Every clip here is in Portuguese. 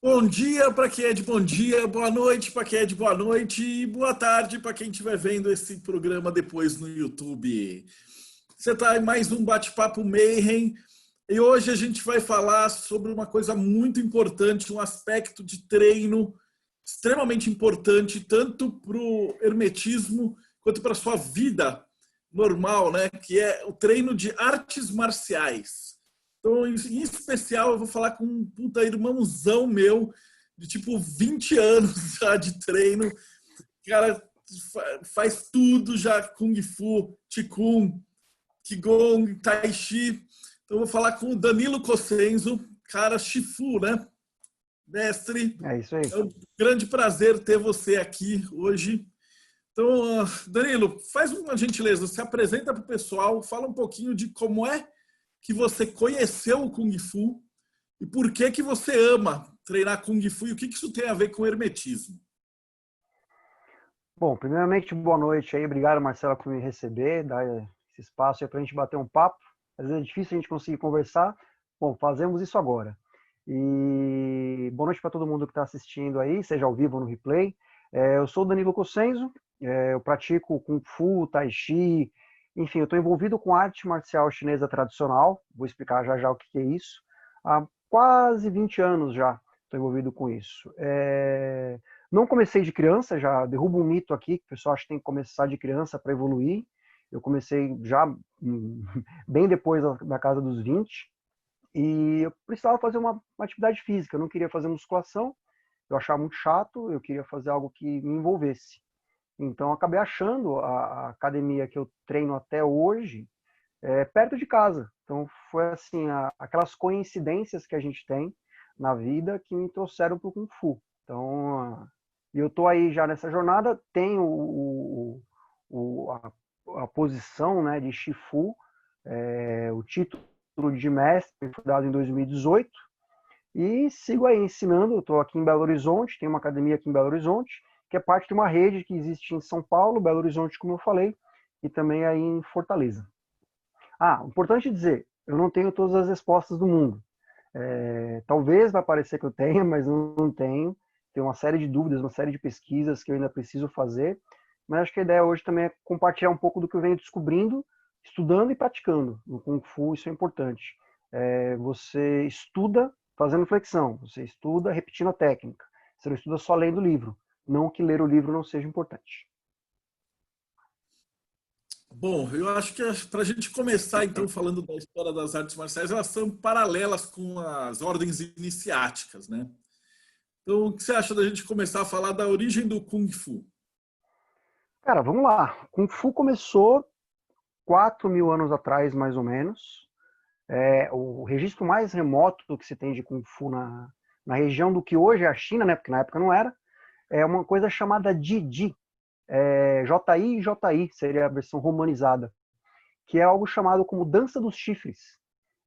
Bom dia para quem é de bom dia, boa noite para quem é de boa noite e boa tarde para quem estiver vendo esse programa depois no YouTube. Você está em mais um bate-papo Mayhem e hoje a gente vai falar sobre uma coisa muito importante, um aspecto de treino extremamente importante, tanto para o hermetismo quanto para a sua vida normal, né? Que é o treino de artes marciais. Então, em especial, eu vou falar com um puta irmãozão meu, de tipo 20 anos já de treino. O cara faz tudo já, Kung Fu, Qigong, Qigong, Tai Chi. Então, eu vou falar com o Danilo Cossenzo, cara Shifu, né? Mestre, É isso aí. é um grande prazer ter você aqui hoje. Então, Danilo, faz uma gentileza, se apresenta para o pessoal, fala um pouquinho de como é que você conheceu o Kung Fu e por que que você ama treinar Kung Fu e o que que isso tem a ver com hermetismo. Bom, primeiramente, boa noite aí. Obrigado, Marcela, por me receber, dar esse espaço aí para a gente bater um papo. Às vezes é difícil a gente conseguir conversar. Bom, fazemos isso agora. E boa noite para todo mundo que está assistindo aí, seja ao vivo ou no replay. Eu sou o Danilo Cossenzo, eu pratico Kung Fu, Tai Chi, enfim, eu estou envolvido com arte marcial chinesa tradicional, vou explicar já já o que é isso. Há quase 20 anos já estou envolvido com isso. Não comecei de criança, já derrubo um mito aqui, que o pessoal acha que tem que começar de criança para evoluir. Eu comecei já bem depois da casa dos 20, e eu precisava fazer uma atividade física, eu não queria fazer musculação, eu achava muito chato, eu queria fazer algo que me envolvesse. Então, eu acabei achando a academia que eu treino até hoje perto de casa. Então, foi assim, aquelas coincidências que a gente tem na vida que me trouxeram para o Kung Fu. Então, eu estou aí já nessa jornada, tenho a posição, né, de Shifu, o título de mestre foi dado em 2018, e sigo aí ensinando. Eu estou aqui em Belo Horizonte, tem uma academia aqui em Belo Horizonte, que é parte de uma rede que existe em São Paulo, Belo Horizonte, como eu falei, e também aí em Fortaleza. Importante dizer, eu não tenho todas as respostas do mundo. Talvez vai parecer que eu tenha, mas não tenho. Tem uma série de dúvidas, uma série de pesquisas que eu ainda preciso fazer, mas acho que a ideia hoje também é compartilhar um pouco do que eu venho descobrindo, estudando e praticando no Kung Fu. Isso é importante. Você estuda fazendo flexão, você estuda repetindo a técnica, você não estuda só lendo o livro. Não que ler o livro não seja importante. Bom, eu acho que para a gente começar então falando da história das artes marciais, elas são paralelas com as ordens iniciáticas, né? Então, o que você acha da gente começar a falar da origem do Kung Fu? Cara, vamos lá. Kung Fu começou 4.000 anos atrás, mais ou menos. O registro mais remoto que se tem de Kung Fu na região do que hoje é a China, né, porque na época não era, é uma coisa chamada Ji-Ji, J-I e J-I, seria a versão romanizada, que é algo chamado como dança dos chifres.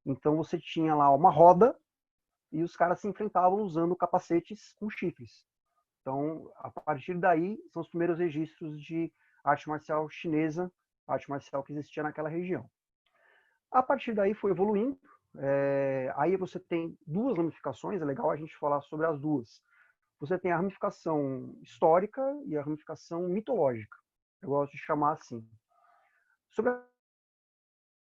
Então você tinha lá uma roda e os caras se enfrentavam usando capacetes com chifres. Então, a partir daí, são os primeiros registros de arte marcial chinesa, arte marcial que existia naquela região. A partir daí foi evoluindo. Aí você tem duas ramificações, é legal a gente falar sobre as duas. Você tem a ramificação histórica e a ramificação mitológica. Eu gosto de chamar assim. Sobre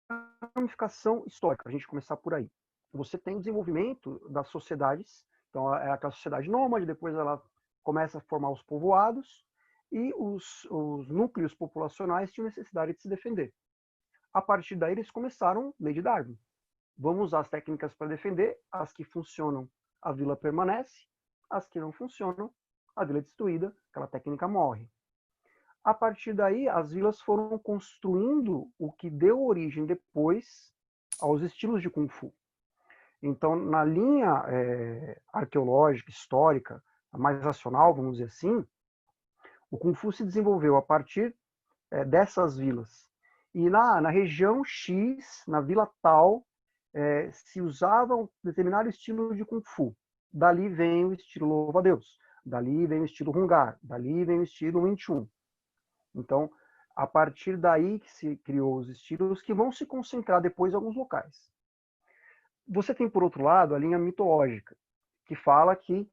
a ramificação histórica, a gente começar por aí. Você tem o desenvolvimento das sociedades, então é aquela sociedade nômade, depois ela começa a formar os povoados, e os núcleos populacionais tinham necessidade de se defender. A partir daí eles começaram lei de Darwin. Vamos usar as técnicas para defender, as que funcionam, a vila permanece, as que não funcionam, a vila é destruída, aquela técnica morre. A partir daí, as vilas foram construindo o que deu origem depois aos estilos de Kung Fu. Então, na linha arqueológica, histórica, a mais racional, vamos dizer assim, o Kung Fu se desenvolveu a partir dessas vilas. E na região X, na vila tal, se usava um determinado estilo de Kung Fu. Dali vem o estilo louva-a-Deus, dali vem o estilo Hungar, dali vem o estilo Wing Chun. Então, a partir daí que se criou os estilos que vão se concentrar depois em alguns locais. Você tem, por outro lado, a linha mitológica, que fala que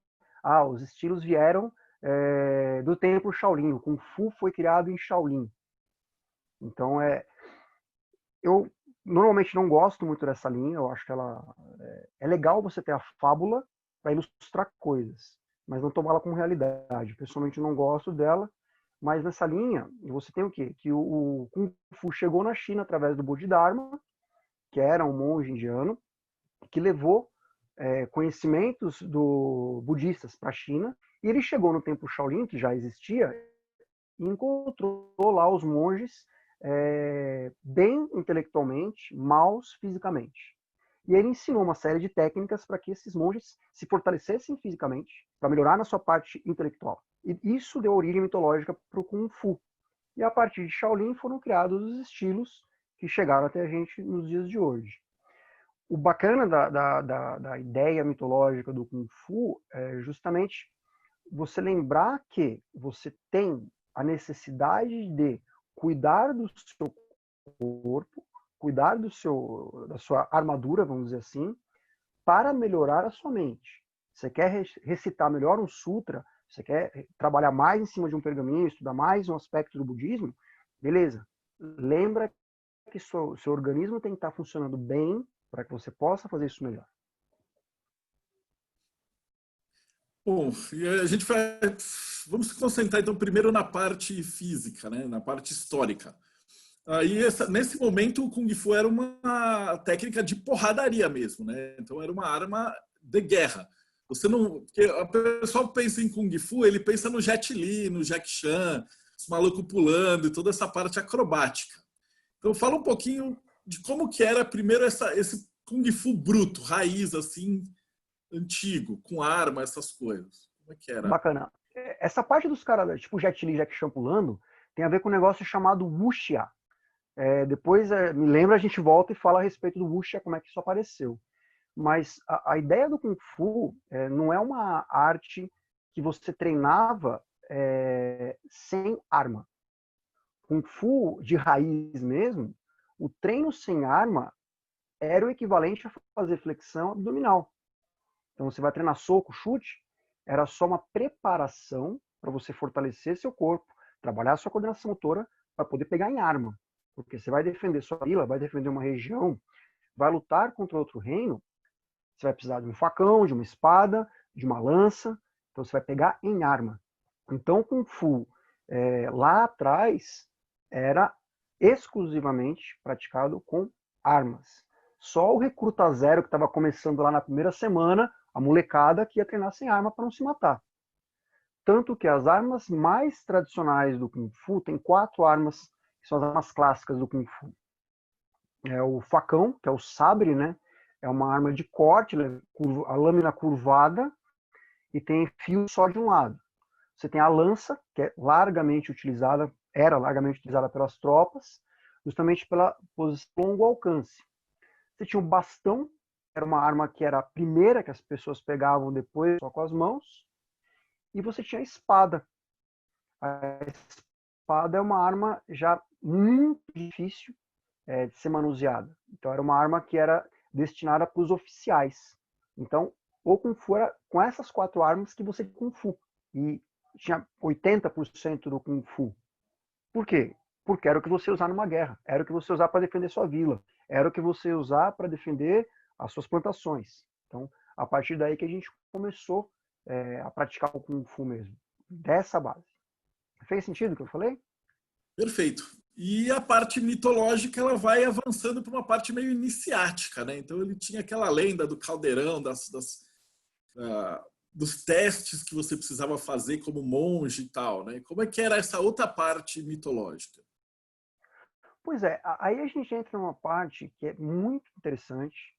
os estilos vieram do templo Shaolin, o Kung Fu foi criado em Shaolin. Então, eu normalmente não gosto muito dessa linha, eu acho que ela é legal você ter a fábula para ilustrar coisas, mas não tomá-la como realidade. Pessoalmente, eu não gosto dela, mas nessa linha, você tem o quê? Que o Kung Fu chegou na China através do Bodhidharma, que era um monge indiano, que levou conhecimentos budistas para a China, e ele chegou no templo Shaolin, que já existia, e encontrou lá os monges bem intelectualmente, maus fisicamente. E ele ensinou uma série de técnicas para que esses monges se fortalecessem fisicamente, para melhorar na sua parte intelectual. E isso deu origem mitológica para o Kung Fu. E a partir de Shaolin foram criados os estilos que chegaram até a gente nos dias de hoje. O bacana da ideia mitológica do Kung Fu é justamente você lembrar que você tem a necessidade de cuidar do seu corpo, cuidar da sua armadura, vamos dizer assim, para melhorar a sua mente. Você quer recitar melhor um sutra, você quer trabalhar mais em cima de um pergaminho, estudar mais um aspecto do budismo, beleza. Lembra que seu organismo tem que estar funcionando bem para que você possa fazer isso melhor. Bom, e a gente vai... Vamos se concentrar então primeiro na parte física, né? Na parte histórica. Aí, nesse momento, o Kung Fu era uma técnica de porradaria mesmo, né? Então, era uma arma de guerra. Você não... Porque o pessoal pensa em Kung Fu, ele pensa no Jet Li, no Jack Chan, os malucos pulando e toda essa parte acrobática. Então, fala um pouquinho de como que era primeiro esse Kung Fu bruto, raiz, assim, antigo, com arma, essas coisas. Como é que era? Bacana. Essa parte dos caras, tipo Jet Li, Jack Chan pulando, tem a ver com um negócio chamado Wuxia. Depois, me lembra, a gente volta e fala a respeito do Wuxia, como é que isso apareceu. Mas a ideia do Kung Fu não é uma arte que você treinava sem arma. Kung Fu de raiz mesmo, o treino sem arma era o equivalente a fazer flexão abdominal. Então você vai treinar soco, chute, era só uma preparação para você fortalecer seu corpo, trabalhar sua coordenação motora para poder pegar em arma. Porque você vai defender sua vila, vai defender uma região, vai lutar contra outro reino, você vai precisar de um facão, de uma espada, de uma lança, então você vai pegar em arma. Então, Kung Fu, lá atrás, era exclusivamente praticado com armas. Só o recruta zero que estava começando lá na primeira semana, a molecada que ia treinar sem arma para não se matar. Tanto que as armas mais tradicionais do Kung Fu, tem 4 armas, que são as armas clássicas do Kung Fu. É o facão, que é o sabre, né? É uma arma de corte, a lâmina curvada e tem fio só de um lado. Você tem a lança, que é largamente utilizada, era largamente utilizada pelas tropas, justamente pela posição longo alcance. Você tinha o bastão, era uma arma que era a primeira que as pessoas pegavam depois só com as mãos, e você tinha a espada. A espada é uma arma já muito difícil de ser manuseada. Então era uma arma que era destinada para os oficiais. Então o Kung Fu era com essas 4 armas que você Kung Fu. E tinha 80% do Kung Fu. Por quê? Porque era o que você usar numa guerra, era o que você usar para defender sua vila, era o que você usar para defender as suas plantações. Então, a partir daí que a gente começou a praticar o Kung Fu mesmo, dessa base. Fez sentido o que eu falei? Perfeito. E a parte mitológica ela vai avançando para uma parte meio iniciática, né? Então ele tinha aquela lenda do caldeirão, dos testes que você precisava fazer como monge e tal, né? Como é que era essa outra parte mitológica? Pois é, aí a gente entra numa parte que é muito interessante,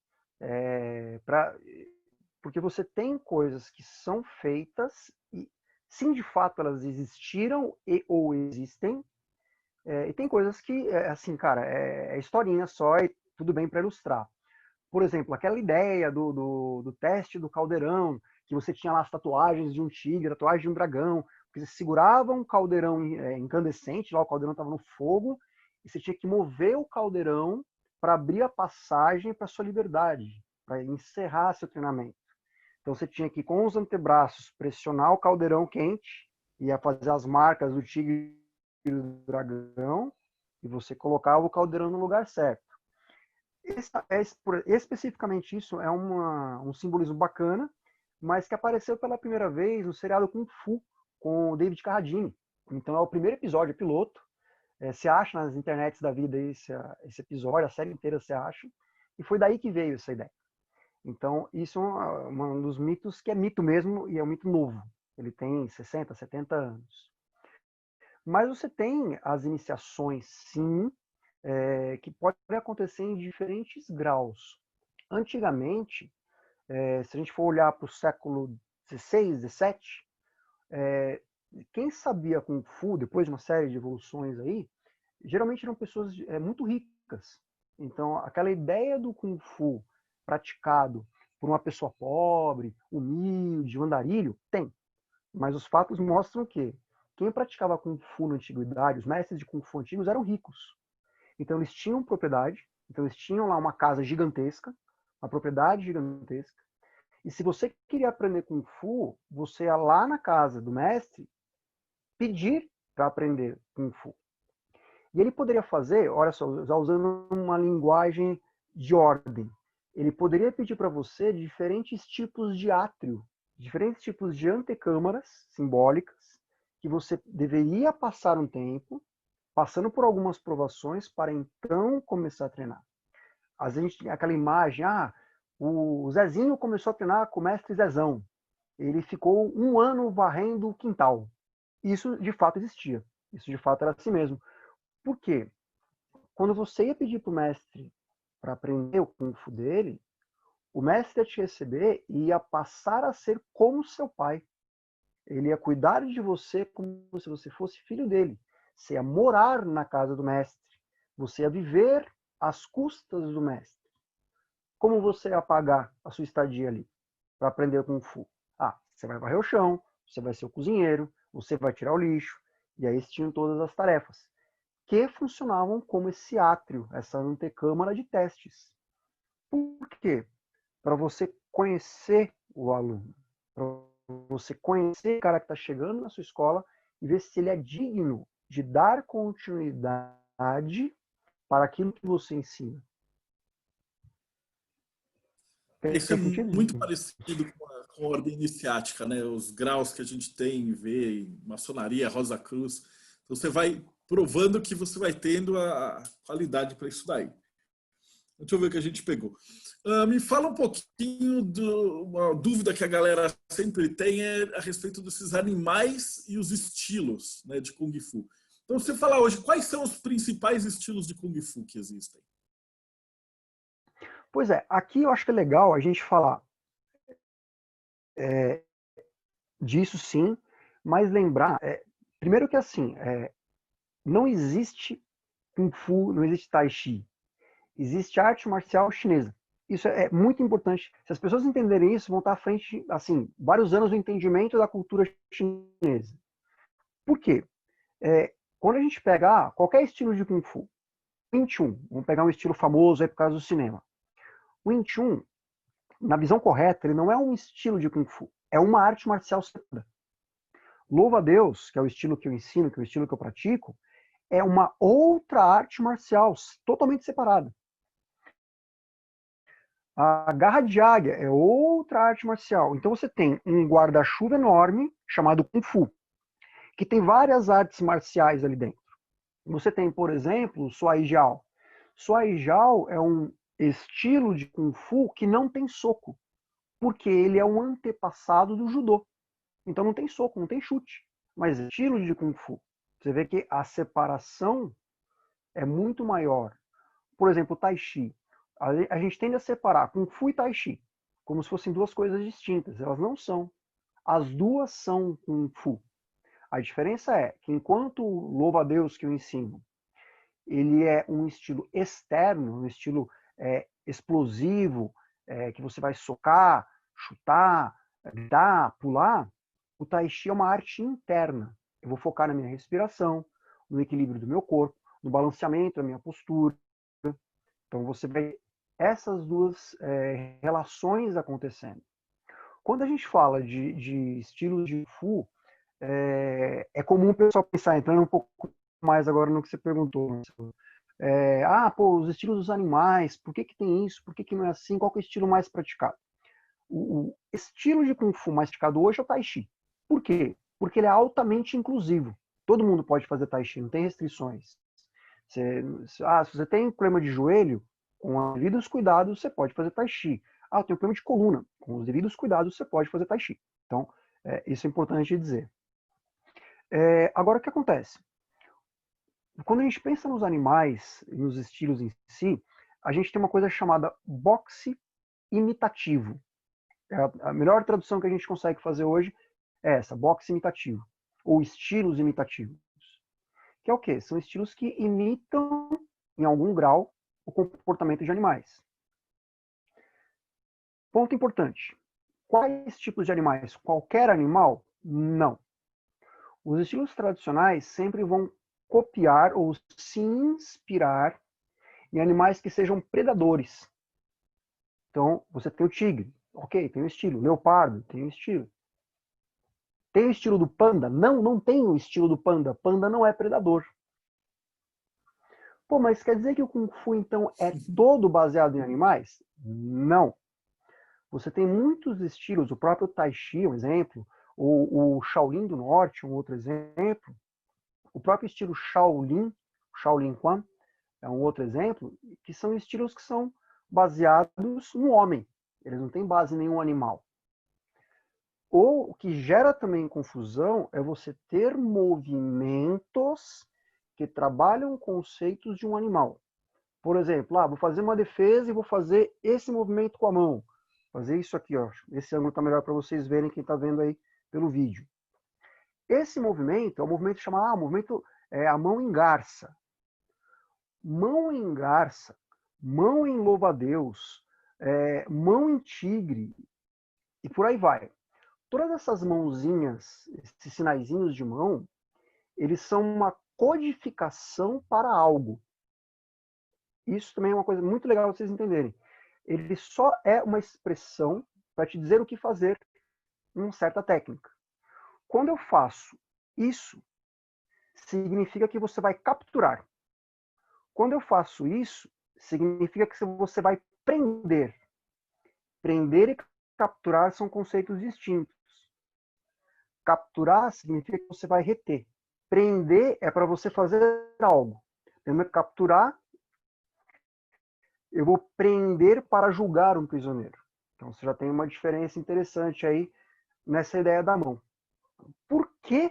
porque você tem coisas que são feitas e, sim, de fato, elas existiram ou existem, e tem coisas que, assim, cara, é historinha só e tudo bem para ilustrar. Por exemplo, aquela ideia do teste do caldeirão, que você tinha lá as tatuagens de um tigre, tatuagem de um dragão, que você segurava um caldeirão incandescente, lá o caldeirão estava no fogo, e você tinha que mover o caldeirão para abrir a passagem para sua liberdade, para encerrar seu treinamento. Então você tinha que, com os antebraços, pressionar o caldeirão quente, ia fazer as marcas do tigre e do dragão, e você colocava o caldeirão no lugar certo. Especificamente isso é um simbolismo bacana, mas que apareceu pela primeira vez no seriado Kung Fu, com o David Carradine. Então é o primeiro episódio, piloto. Você acha nas internets da vida esse episódio, a série inteira você acha. E foi daí que veio essa ideia. Então, isso é um dos mitos que é mito mesmo, e é um mito novo. Ele tem 60, 70 anos. Mas você tem as iniciações, sim, que podem acontecer em diferentes graus. Antigamente, se a gente for olhar para o século XVI, XVII, quem sabia Kung Fu, depois de uma série de evoluções aí, geralmente eram pessoas muito ricas. Então, aquela ideia do Kung Fu praticado por uma pessoa pobre, humilde, um andarilho, tem. Mas os fatos mostram que quem praticava Kung Fu na antiguidade, os mestres de Kung Fu antigos eram ricos. Então, eles tinham propriedade, então eles tinham lá uma casa gigantesca, uma propriedade gigantesca. E se você queria aprender Kung Fu, você ia lá na casa do mestre pedir para aprender Kung Fu. E ele poderia fazer, olha só, já usando uma linguagem de ordem, ele poderia pedir para você diferentes tipos de átrio, diferentes tipos de antecâmaras simbólicas, que você deveria passar um tempo, passando por algumas provações, para então começar a treinar. Às vezes a gente tem aquela imagem, o Zezinho começou a treinar com o mestre Zezão. Ele ficou 1 ano varrendo o quintal. Isso de fato existia. Isso de fato era assim mesmo. Por quê? Quando você ia pedir para o mestre para aprender o Kung Fu dele, o mestre ia te receber e ia passar a ser como seu pai. Ele ia cuidar de você como se você fosse filho dele. Você ia morar na casa do mestre. Você ia viver às custas do mestre. Como você ia pagar a sua estadia ali para aprender Kung Fu? Você vai varrer o chão, você vai ser o cozinheiro, você vai tirar o lixo. E aí tinham todas as tarefas que funcionavam como esse átrio, essa antecâmara de testes. Por quê? Para você conhecer o aluno, para você conhecer o cara que está chegando na sua escola e ver se ele é digno de dar continuidade para aquilo que você ensina. Isso é Tem sentido? muito parecido com a ordem iniciática, né? Os graus que a gente tem, vê em maçonaria, Rosa Cruz. Então, você vai provando que você vai tendo a qualidade para isso daí. Deixa eu ver o que a gente pegou. Me fala um pouquinho de uma dúvida que a galera sempre tem a respeito desses animais e os estilos, né, de Kung Fu. Então, você fala hoje, quais são os principais estilos de Kung Fu que existem? Pois é, aqui eu acho que é legal a gente falar disso sim, mas lembrar, primeiro que assim, não existe Kung Fu, não existe Tai Chi. Existe arte marcial chinesa. Isso é muito importante. Se as pessoas entenderem isso, vão estar à frente, assim, vários anos no entendimento da cultura chinesa. Por quê? Quando a gente pega qualquer estilo de Kung Fu, Wing Chun, vamos pegar um estilo famoso aí por causa do cinema. Wing Chun, na visão correta, ele não é um estilo de Kung Fu, é uma arte marcial sagrada. Louva a Deus, que é o estilo que eu ensino, que é o estilo que eu pratico, é uma outra arte marcial, totalmente separada. A garra de águia é outra arte marcial. Então você tem um guarda-chuva enorme chamado Kung Fu, que tem várias artes marciais ali dentro. Você tem, por exemplo, o Suai Jiao. Suai Jiao é um estilo de Kung Fu que não tem soco, porque ele é um antepassado do judô. Então não tem soco, não tem chute, mas estilo de Kung Fu. Você vê que a separação é muito maior. Por exemplo, o Tai Chi. A gente tende a separar Kung Fu e Tai Chi como se fossem duas coisas distintas. Elas não são. As duas são Kung Fu. A diferença é que enquanto o louva a Deus que eu ensino, ele é um estilo externo, um estilo explosivo, que você vai socar, chutar, dar, pular, o Tai Chi é uma arte interna. Eu vou focar na minha respiração, no equilíbrio do meu corpo, no balanceamento da minha postura. Então você vê essas duas relações acontecendo. Quando a gente fala de estilos de Kung Fu, é comum o pessoal pensar, entrando um pouco mais agora no que você perguntou, Marcelo. Pô, os estilos dos animais, por que que tem isso, por que que não é assim, qual que é o estilo mais praticado? O estilo de Kung Fu mais praticado hoje é o Tai Chi. Por quê? Porque ele é altamente inclusivo. Todo mundo pode fazer Tai Chi, não tem restrições. Se você tem problema de joelho, com os devidos cuidados, você pode fazer Tai Chi. Eu tenho problema de coluna, com os devidos cuidados, você pode fazer Tai Chi. Então, isso é importante dizer. Agora, o que acontece? Quando a gente pensa nos animais, nos estilos em si, a gente tem uma coisa chamada boxe imitativo. A melhor tradução que a gente consegue fazer hoje é essa, boxe imitativo, ou estilos imitativos. Que é o quê? São estilos que imitam, em algum grau, o comportamento de animais. Ponto importante. Quais tipos de animais? Qualquer animal? Não. Os estilos tradicionais sempre vão copiar ou se inspirar em animais que sejam predadores. Então, você tem o tigre, ok, tem o estilo. Leopardo, tem o estilo. Tem o estilo do panda? Não, não tem o estilo do panda. Panda não é predador. Pô, mas quer dizer que o Kung Fu, então, é todo baseado em animais? Não. Você tem muitos estilos, o próprio Tai Chi, um exemplo, o Shaolin do Norte, um outro exemplo, o próprio estilo Shaolin, Shaolin Quan, é um outro exemplo, que são estilos que são baseados no homem. Eles não têm base em nenhum animal. Ou o que gera também confusão é você ter movimentos que trabalham conceitos de um animal. Por exemplo, vou fazer uma defesa e vou fazer esse movimento com a mão. Fazer isso aqui, ó. Esse ângulo está melhor para vocês verem, quem está vendo aí pelo vídeo. Esse movimento é um movimento chamado, a mão em garça. Mão em garça, mão em louva-a-Deus, mão em tigre, e por aí vai. Todas essas mãozinhas, esses sinaizinhos de mão, eles são uma codificação para algo. Isso também é uma coisa muito legal vocês entenderem. Ele só é uma expressão para te dizer o que fazer em uma certa técnica. Quando eu faço isso, significa que você vai capturar. Quando eu faço isso, significa que você vai prender. Prender e capturar são conceitos distintos. Capturar significa que você vai reter. Prender é para você fazer algo. Primeiro, capturar, eu vou prender para julgar um prisioneiro. Então, você já tem uma diferença interessante aí nessa ideia da mão. Por que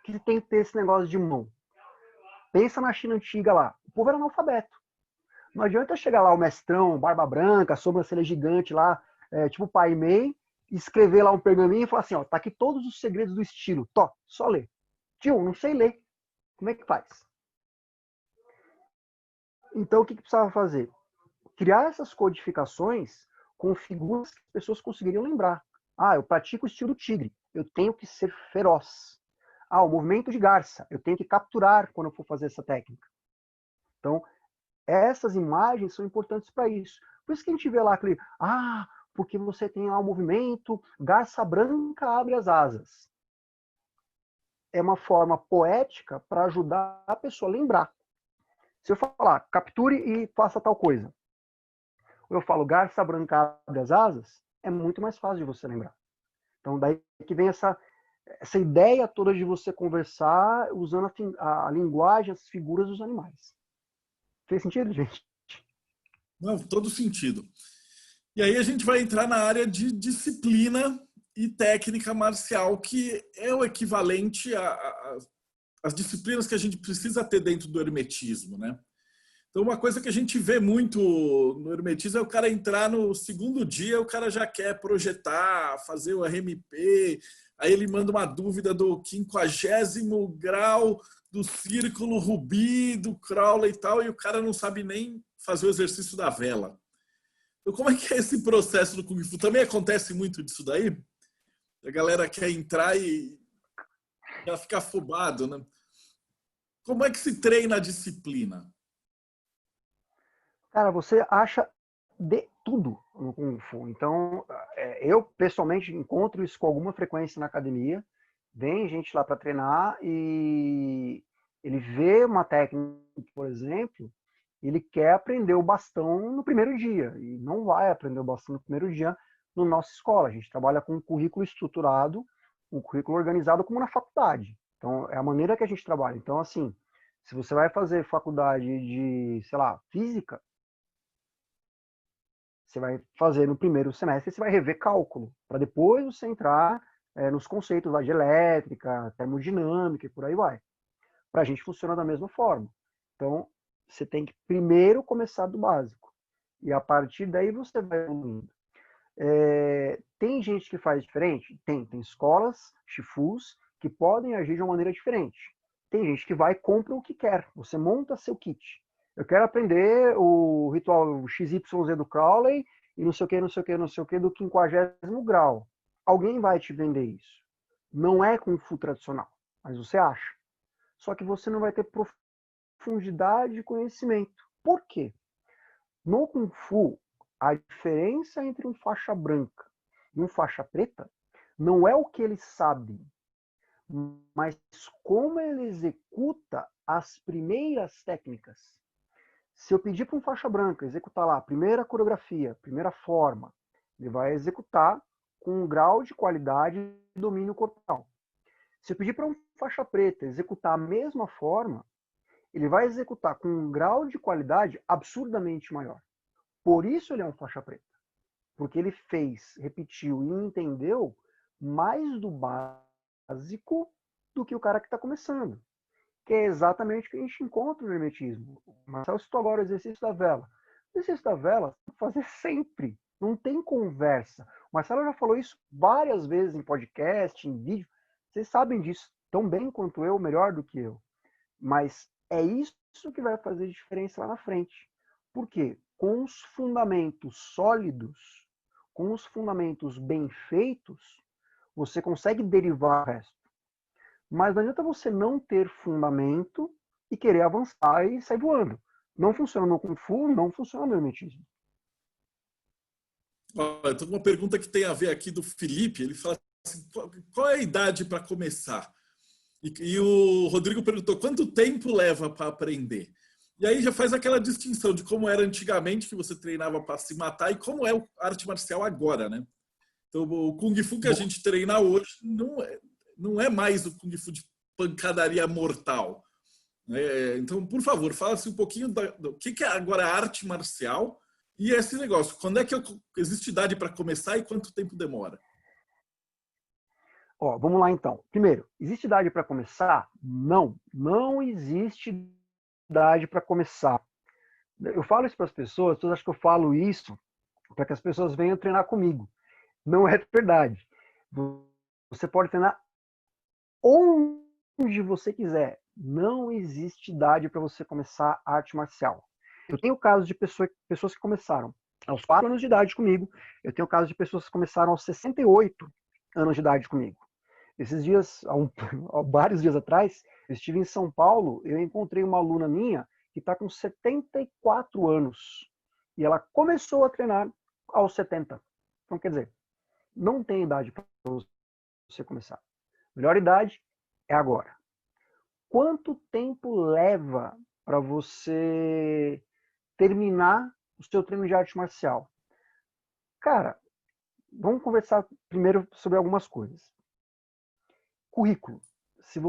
que tem que ter esse negócio de mão? Pensa na China antiga lá. O povo era analfabeto. Não adianta chegar lá o mestrão, barba branca, sobrancelha gigante lá, tipo Pai Mei, escrever lá um pergaminho e falar assim, ó, tá aqui todos os segredos do estilo. Só lê. Tio, não sei ler. Como é que faz? Então, o que precisava fazer? Criar essas codificações com figuras que as pessoas conseguiriam lembrar. Eu pratico o estilo tigre. Eu tenho que ser feroz. O movimento de garça. Eu tenho que capturar quando eu for fazer essa técnica. Então, essas imagens são importantes para isso. Por isso que a gente vê lá aquele... porque você tem lá o movimento, garça branca abre as asas. É uma forma poética para ajudar a pessoa a lembrar. Se eu falar, capture e faça tal coisa. Ou eu falo, garça branca abre as asas, é muito mais fácil de você lembrar. Então, daí que vem essa ideia toda de você conversar usando a linguagem, as figuras dos animais. Fez sentido, gente? Não, todo sentido. E aí a gente vai entrar na área de disciplina e técnica marcial, que é o equivalente às disciplinas que a gente precisa ter dentro do hermetismo, né? Então, uma coisa que a gente vê muito no hermetismo é o cara entrar no segundo dia, o cara já quer projetar, fazer o RMP, aí ele manda uma dúvida do 50º grau do círculo rubi, do Crowley e tal, e o cara não sabe nem fazer o exercício da vela. Então, como é que é esse processo do Kung Fu? Também acontece muito disso daí? A galera quer entrar e já fica afobado, né? Como é que se treina a disciplina? Cara, você acha de tudo no Kung Fu. Então, eu pessoalmente encontro isso com alguma frequência na academia. Vem gente lá para treinar e ele vê uma técnica, por exemplo, ele quer aprender o bastão no primeiro dia e não vai aprender o bastão no primeiro dia na nossa escola. A gente trabalha com um currículo estruturado, um currículo organizado como na faculdade. Então, é a maneira que a gente trabalha. Então, assim, se você vai fazer faculdade de, sei lá, física, você vai fazer no primeiro semestre, você vai rever cálculo, para depois você entrar nos conceitos lá de elétrica, termodinâmica e por aí vai. Para a gente funciona da mesma forma. Então, você tem que primeiro começar do básico. E a partir daí você vai evoluindo. Tem gente que faz diferente? Tem escolas, chifus, que podem agir de uma maneira diferente. Tem gente que vai e compra o que quer. Você monta seu kit. Eu quero aprender o ritual XYZ do Crowley e não sei o que, não sei o que, não sei o que do 50º grau. Alguém vai te vender isso. Não é Kung Fu tradicional, mas você acha. Só que você não vai ter profundidade de conhecimento. Por quê? No Kung Fu, a diferença entre um faixa branca e um faixa preta não é o que ele sabe, mas como ele executa as primeiras técnicas. Se eu pedir para um faixa branca executar lá a primeira coreografia, a primeira forma, ele vai executar com um grau de qualidade e domínio corporal. Se eu pedir para um faixa preta executar a mesma forma, ele vai executar com um grau de qualidade absurdamente maior. Por isso ele é um faixa preta. Porque ele fez, repetiu e entendeu mais do básico do que o cara que está começando. Que é exatamente o que a gente encontra no hermetismo. Marcelo citou agora o exercício da vela. O exercício da vela, tem que fazer sempre. Não tem conversa. O Marcelo já falou isso várias vezes em podcast, em vídeo. Vocês sabem disso tão bem quanto eu, melhor do que eu. Mas é isso que vai fazer diferença lá na frente. Por quê? Com os fundamentos sólidos, com os fundamentos bem feitos, você consegue derivar o resto. Mas não adianta você não ter fundamento e querer avançar e sair voando. Não funciona no Kung Fu, não funciona no hermetismo. Olha, tem uma pergunta que tem a ver aqui do Felipe. Ele fala assim, qual é a idade para começar? E o Rodrigo perguntou quanto tempo leva para aprender. E aí já faz aquela distinção de como era antigamente, que você treinava para se matar, e como é a arte marcial agora, né? Então, o Kung Fu que a gente treina hoje não é mais o Kung Fu de pancadaria mortal. Então, por favor, fala-se um pouquinho do que é agora a arte marcial e esse negócio. Quando é que existe idade para começar e quanto tempo demora? Vamos lá então. Primeiro, existe idade para começar? Não, não existe idade para começar. Eu falo isso para as pessoas acham que eu falo isso para que as pessoas venham treinar comigo. Não é verdade. Você pode treinar onde você quiser. Não existe idade para você começar arte marcial. Eu tenho casos de pessoas que começaram aos 4 anos de idade comigo. Eu tenho casos de pessoas que começaram aos 68 anos de idade comigo. Esses dias, há vários dias atrás, eu estive em São Paulo, eu encontrei uma aluna minha que está com 74 anos. E ela começou a treinar aos 70. Então, quer dizer, não tem idade para você começar. A melhor idade é agora. Quanto tempo leva para você terminar o seu treino de arte marcial? Cara, vamos conversar primeiro sobre algumas coisas. Currículo. Se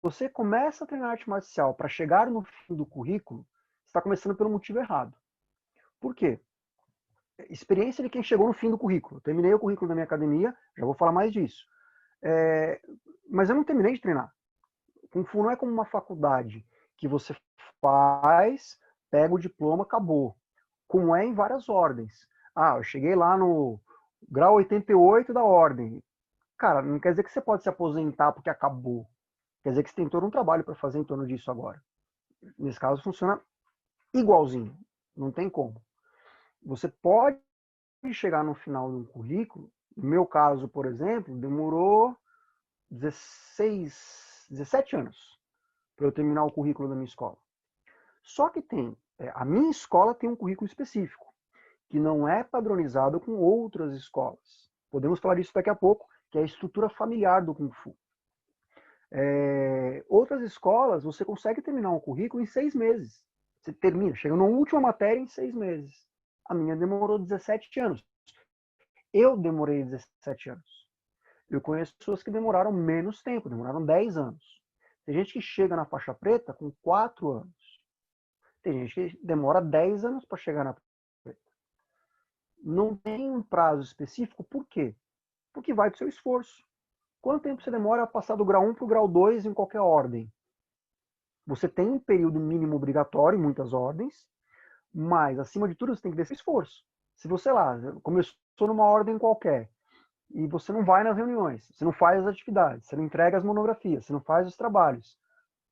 você começa a treinar arte marcial para chegar no fim do currículo, você está começando pelo motivo errado. Por quê? Experiência de quem chegou no fim do currículo. Eu terminei o currículo da minha academia, já vou falar mais disso. Mas eu não terminei de treinar. Kung Fu não é como uma faculdade que você faz, pega o diploma, acabou. Como é em várias ordens. Eu cheguei lá no grau 88 da ordem. Cara, não quer dizer que você pode se aposentar porque acabou. Quer dizer que você tem todo um trabalho para fazer em torno disso agora. Nesse caso, funciona igualzinho. Não tem como. Você pode chegar no final de um currículo. No meu caso, por exemplo, demorou 17 anos para eu terminar o currículo da minha escola. Só que a minha escola tem um currículo específico, que não é padronizado com outras escolas. Podemos falar disso daqui a pouco, que é a estrutura familiar do Kung Fu. Outras escolas, você consegue terminar um currículo em 6 meses. Você termina, chega na última matéria em 6 meses. A minha demorou 17 anos. Eu demorei 17 anos. Eu conheço pessoas que demoraram menos tempo, demoraram 10 anos. Tem gente que chega na faixa preta com 4 anos. Tem gente que demora 10 anos para chegar na preta. Não tem um prazo específico, por quê? Porque vai do seu esforço. Quanto tempo você demora a passar do grau 1 para o grau 2 em qualquer ordem? Você tem um período mínimo obrigatório em muitas ordens, mas, acima de tudo, você tem que ver seu esforço. Se você lá começou numa ordem qualquer e você não vai nas reuniões, você não faz as atividades, você não entrega as monografias, você não faz os trabalhos,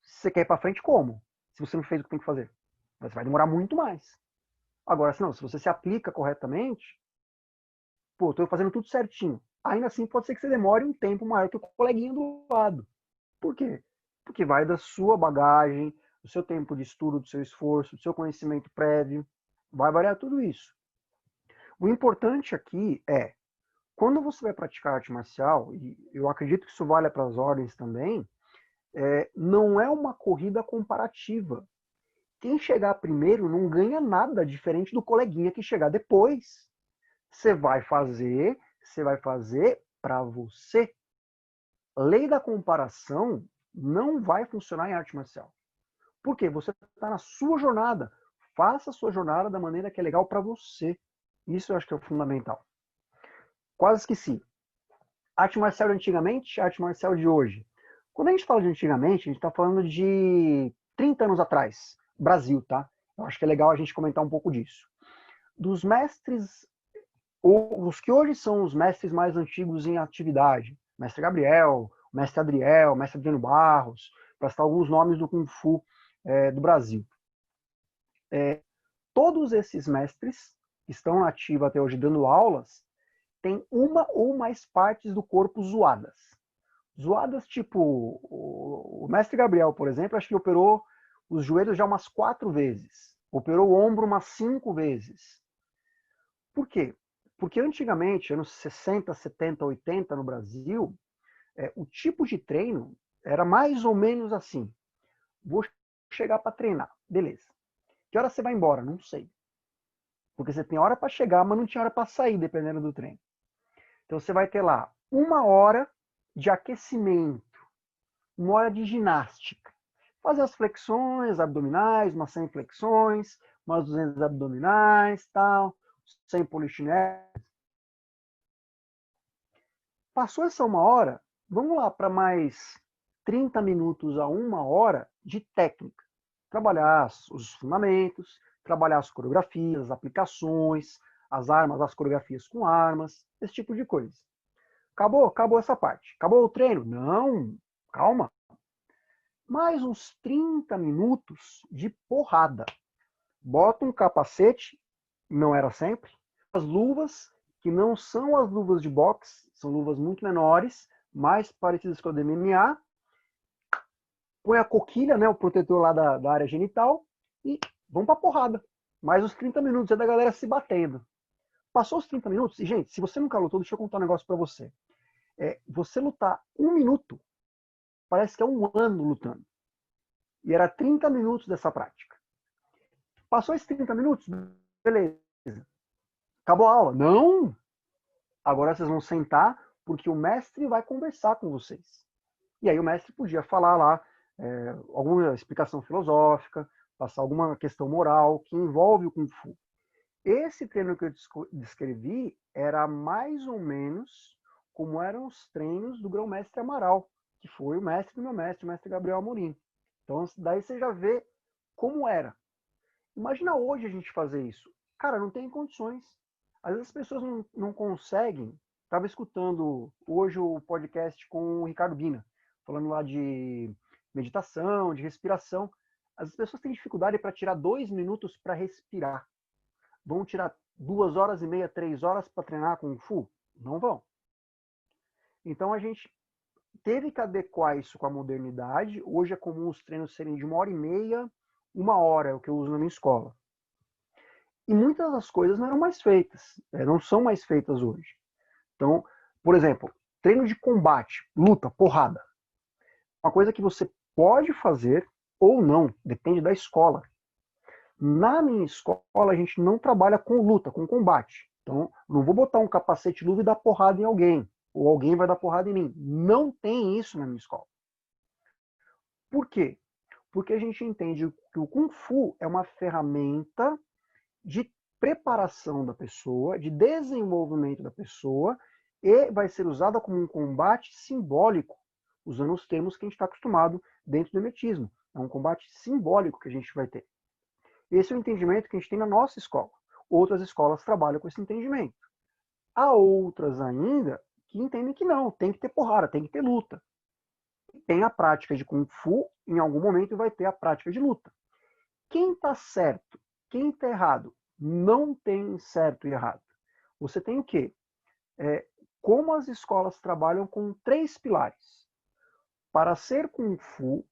você quer ir para frente como? Se você não fez o que tem que fazer. Você vai demorar muito mais. Agora, se você se aplica corretamente, pô, estou fazendo tudo certinho. Ainda assim, pode ser que você demore um tempo maior que o coleguinha do lado. Por quê? Porque vai da sua bagagem, do seu tempo de estudo, do seu esforço, do seu conhecimento prévio. Vai variar tudo isso. O importante aqui é, quando você vai praticar arte marcial, e eu acredito que isso vale para as ordens também, não é uma corrida comparativa. Quem chegar primeiro não ganha nada diferente do coleguinha que chegar depois. Você vai fazer para você. A lei da comparação não vai funcionar em arte marcial. Por quê? Você está na sua jornada. Faça a sua jornada da maneira que é legal para você. Isso eu acho que é o fundamental. Quase esqueci. Arte marcial de antigamente, arte marcial de hoje. Quando a gente fala de antigamente, a gente está falando de 30 anos atrás. Brasil, tá? Eu acho que é legal a gente comentar um pouco disso. Dos mestres, os que hoje são os mestres mais antigos em atividade, mestre Gabriel, mestre Adriel, mestre Adriano Barros, para citar alguns nomes do Kung Fu do Brasil. Todos esses mestres que estão ativos até hoje dando aulas, têm uma ou mais partes do corpo zoadas. Zoadas tipo, o mestre Gabriel, por exemplo, acho que operou os joelhos já umas 4 vezes. Operou o ombro umas 5 vezes. Por quê? Porque antigamente, anos 60, 70, 80 no Brasil, o tipo de treino era mais ou menos assim. Vou chegar para treinar, beleza. Que hora você vai embora? Não sei. Porque você tem hora para chegar, mas não tinha hora para sair, dependendo do treino. Então você vai ter lá 1 hora de aquecimento, 1 hora de ginástica. Fazer as flexões abdominais, umas 100 flexões, umas 200 abdominais, tal, 100 polichinelos. Passou essa 1 hora, vamos lá para mais 30 minutos a 1 hora de técnica. Trabalhar os fundamentos, trabalhar as coreografias, as aplicações, as armas, as coreografias com armas, esse tipo de coisa. Acabou essa parte. Acabou o treino? Não, calma. Mais uns 30 minutos de porrada. Bota um capacete, não era sempre, as luvas, que não são as luvas de boxe, são luvas muito menores, mais parecidas com a do MMA, põe a coquilha, né, o protetor lá da área genital, e vamos pra porrada. Mais os 30 minutos é da galera se batendo. Passou os 30 minutos, e gente, se você nunca lutou, deixa eu contar um negócio pra você. Você lutar 1 minuto, parece que é 1 ano lutando. E era 30 minutos dessa prática. Passou esses 30 minutos, beleza. Acabou a aula? Não! Agora vocês vão sentar, porque o mestre vai conversar com vocês. E aí o mestre podia falar lá alguma explicação filosófica, passar alguma questão moral que envolve o Kung Fu. Esse treino que eu descrevi era mais ou menos como eram os treinos do grão-mestre Amaral, que foi o mestre do meu mestre, o mestre Gabriel Amorim. Então, daí você já vê como era. Imagina hoje a gente fazer isso. Cara, não tem condições. Às vezes as pessoas não conseguem. Estava escutando hoje o podcast com o Ricardo Bina, falando lá de meditação, de respiração. As pessoas têm dificuldade para tirar 2 minutos para respirar. Vão tirar 2 horas e meia, 3 horas para treinar Kung Fu? Não vão. Então a gente teve que adequar isso com a modernidade. Hoje é comum os treinos serem de 1 hora e meia, 1 hora, é o que eu uso na minha escola. E muitas das coisas não eram mais feitas, não são mais feitas hoje. Então, por exemplo, treino de combate, luta, porrada. Uma coisa que você pode fazer ou não, depende da escola. Na minha escola, a gente não trabalha com luta, com combate. Então, não vou botar um capacete luva e dar porrada em alguém, ou alguém vai dar porrada em mim. Não tem isso na minha escola. Por quê? Porque a gente entende que o Kung Fu é uma ferramenta de preparação da pessoa, de desenvolvimento da pessoa, e vai ser usada como um combate simbólico, usando os termos que a gente está acostumado dentro do hermetismo. É um combate simbólico que a gente vai ter. Esse é o entendimento que a gente tem na nossa escola. Outras escolas trabalham com esse entendimento. Há outras ainda que entendem que não, tem que ter porrada, tem que ter luta. Tem a prática de Kung Fu, em algum momento vai ter a prática de luta. Quem está certo, quem está errado? Não tem certo e errado. Você tem o quê? Como as escolas trabalham com 3 pilares. Para ser Kung Fu,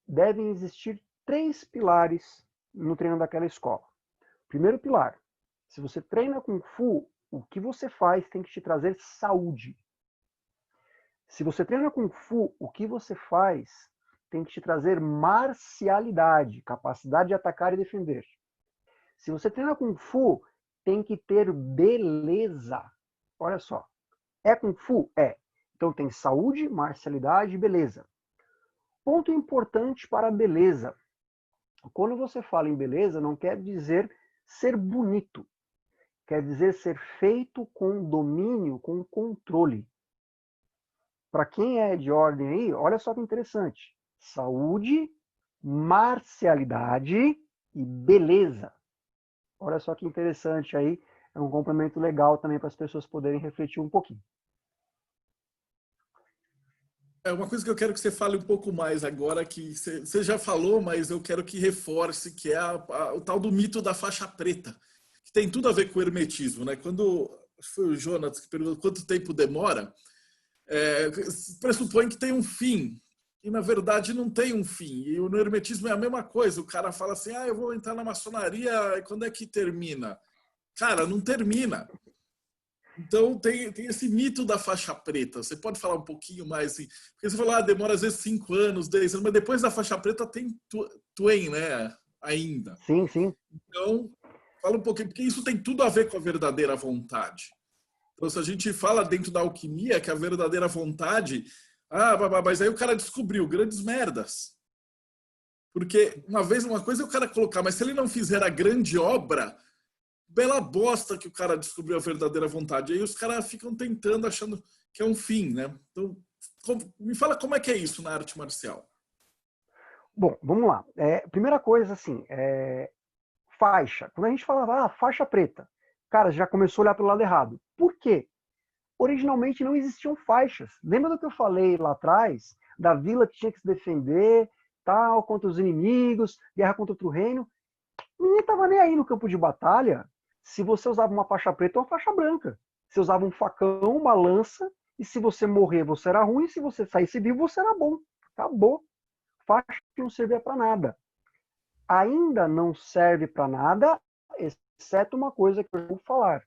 devem existir 3 pilares no treino daquela escola. Primeiro pilar, se você treina Kung Fu, o que você faz tem que te trazer saúde. Se você treina Kung Fu, o que você faz tem que te trazer marcialidade, capacidade de atacar e defender. Se você treina Kung Fu, tem que ter beleza. Olha só. É Kung Fu? É. Então tem saúde, marcialidade e beleza. Ponto importante para a beleza. Quando você fala em beleza, não quer dizer ser bonito. Quer dizer ser feito com domínio, com controle. Para quem é de ordem aí, olha só que interessante. Saúde, marcialidade e beleza. Olha só que interessante aí. É um complemento legal também para as pessoas poderem refletir um pouquinho. É uma coisa que eu quero que você fale um pouco mais agora, que você já falou, mas eu quero que reforce, que é o tal do mito da faixa preta, que tem tudo a ver com o hermetismo, né? Quando foi o Jonas que perguntou quanto tempo demora, pressupõe que tem um fim, e na verdade não tem um fim. E no hermetismo é a mesma coisa, o cara fala assim, eu vou entrar na maçonaria, e quando é que termina? Cara, não termina. Então tem esse mito da faixa preta. Você pode falar um pouquinho mais assim? Porque você falou, demora às vezes 5 anos, 10 anos, mas depois da faixa preta tem Twain, né? Ainda. Sim, sim. Então, fala um pouquinho, porque isso tem tudo a ver com a verdadeira vontade. Então, se a gente fala dentro da alquimia que a verdadeira vontade, mas aí o cara descobriu grandes merdas. Porque uma coisa é o cara colocar, mas se ele não fizer a grande obra, bela bosta que o cara descobriu a verdadeira vontade. Aí os caras ficam tentando, achando que é um fim, né? Então, me fala como é que é isso na arte marcial. Bom, vamos lá. Primeira coisa, assim, faixa. Quando a gente falava, faixa preta, cara, já começou a olhar pelo lado errado. Por quê? Originalmente não existiam faixas. Lembra do que eu falei lá atrás? Da vila que tinha que se defender, tal, contra os inimigos, guerra contra outro reino. Ninguém estava nem aí no campo de batalha se você usava uma faixa preta ou uma faixa branca. Você usava um facão, uma lança, e se você morrer, você era ruim, se você saísse vivo, você era bom. Acabou. Faixa não servia para nada. Ainda não serve para nada, exceto uma coisa que eu vou falar.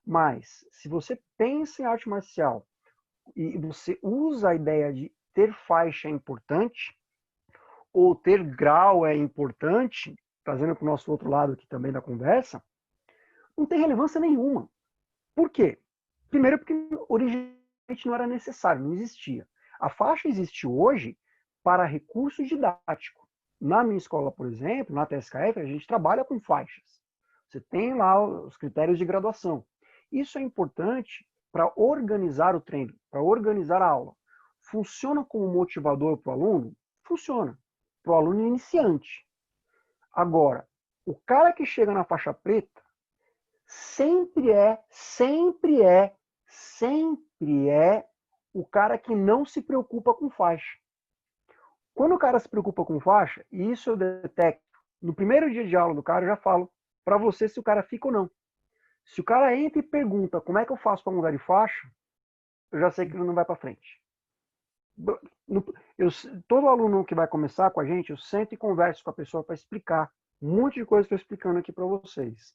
Mas, se você pensa em arte marcial e você usa a ideia de ter faixa é importante, ou ter grau é importante, trazendo para o nosso outro lado aqui também da conversa, não tem relevância nenhuma. Por quê? Primeiro porque originalmente não era necessário, não existia. A faixa existe hoje para recurso didático. Na minha escola, por exemplo, na TSKF, a gente trabalha com faixas. Você tem lá os critérios de graduação. Isso é importante para organizar o treino, para organizar a aula. Funciona como motivador para o aluno? Funciona. Para o aluno iniciante. Agora, o cara que chega na faixa preta sempre é o cara que não se preocupa com faixa. Quando o cara se preocupa com faixa, e isso eu detecto, no primeiro dia de aula do cara, eu já falo para você se o cara fica ou não. Se o cara entra e pergunta como é que eu faço para mudar de faixa, eu já sei que ele não vai para frente. Todo aluno que vai começar com a gente, eu sento e converso com a pessoa para explicar Um monte de coisa que eu estou explicando aqui para vocês.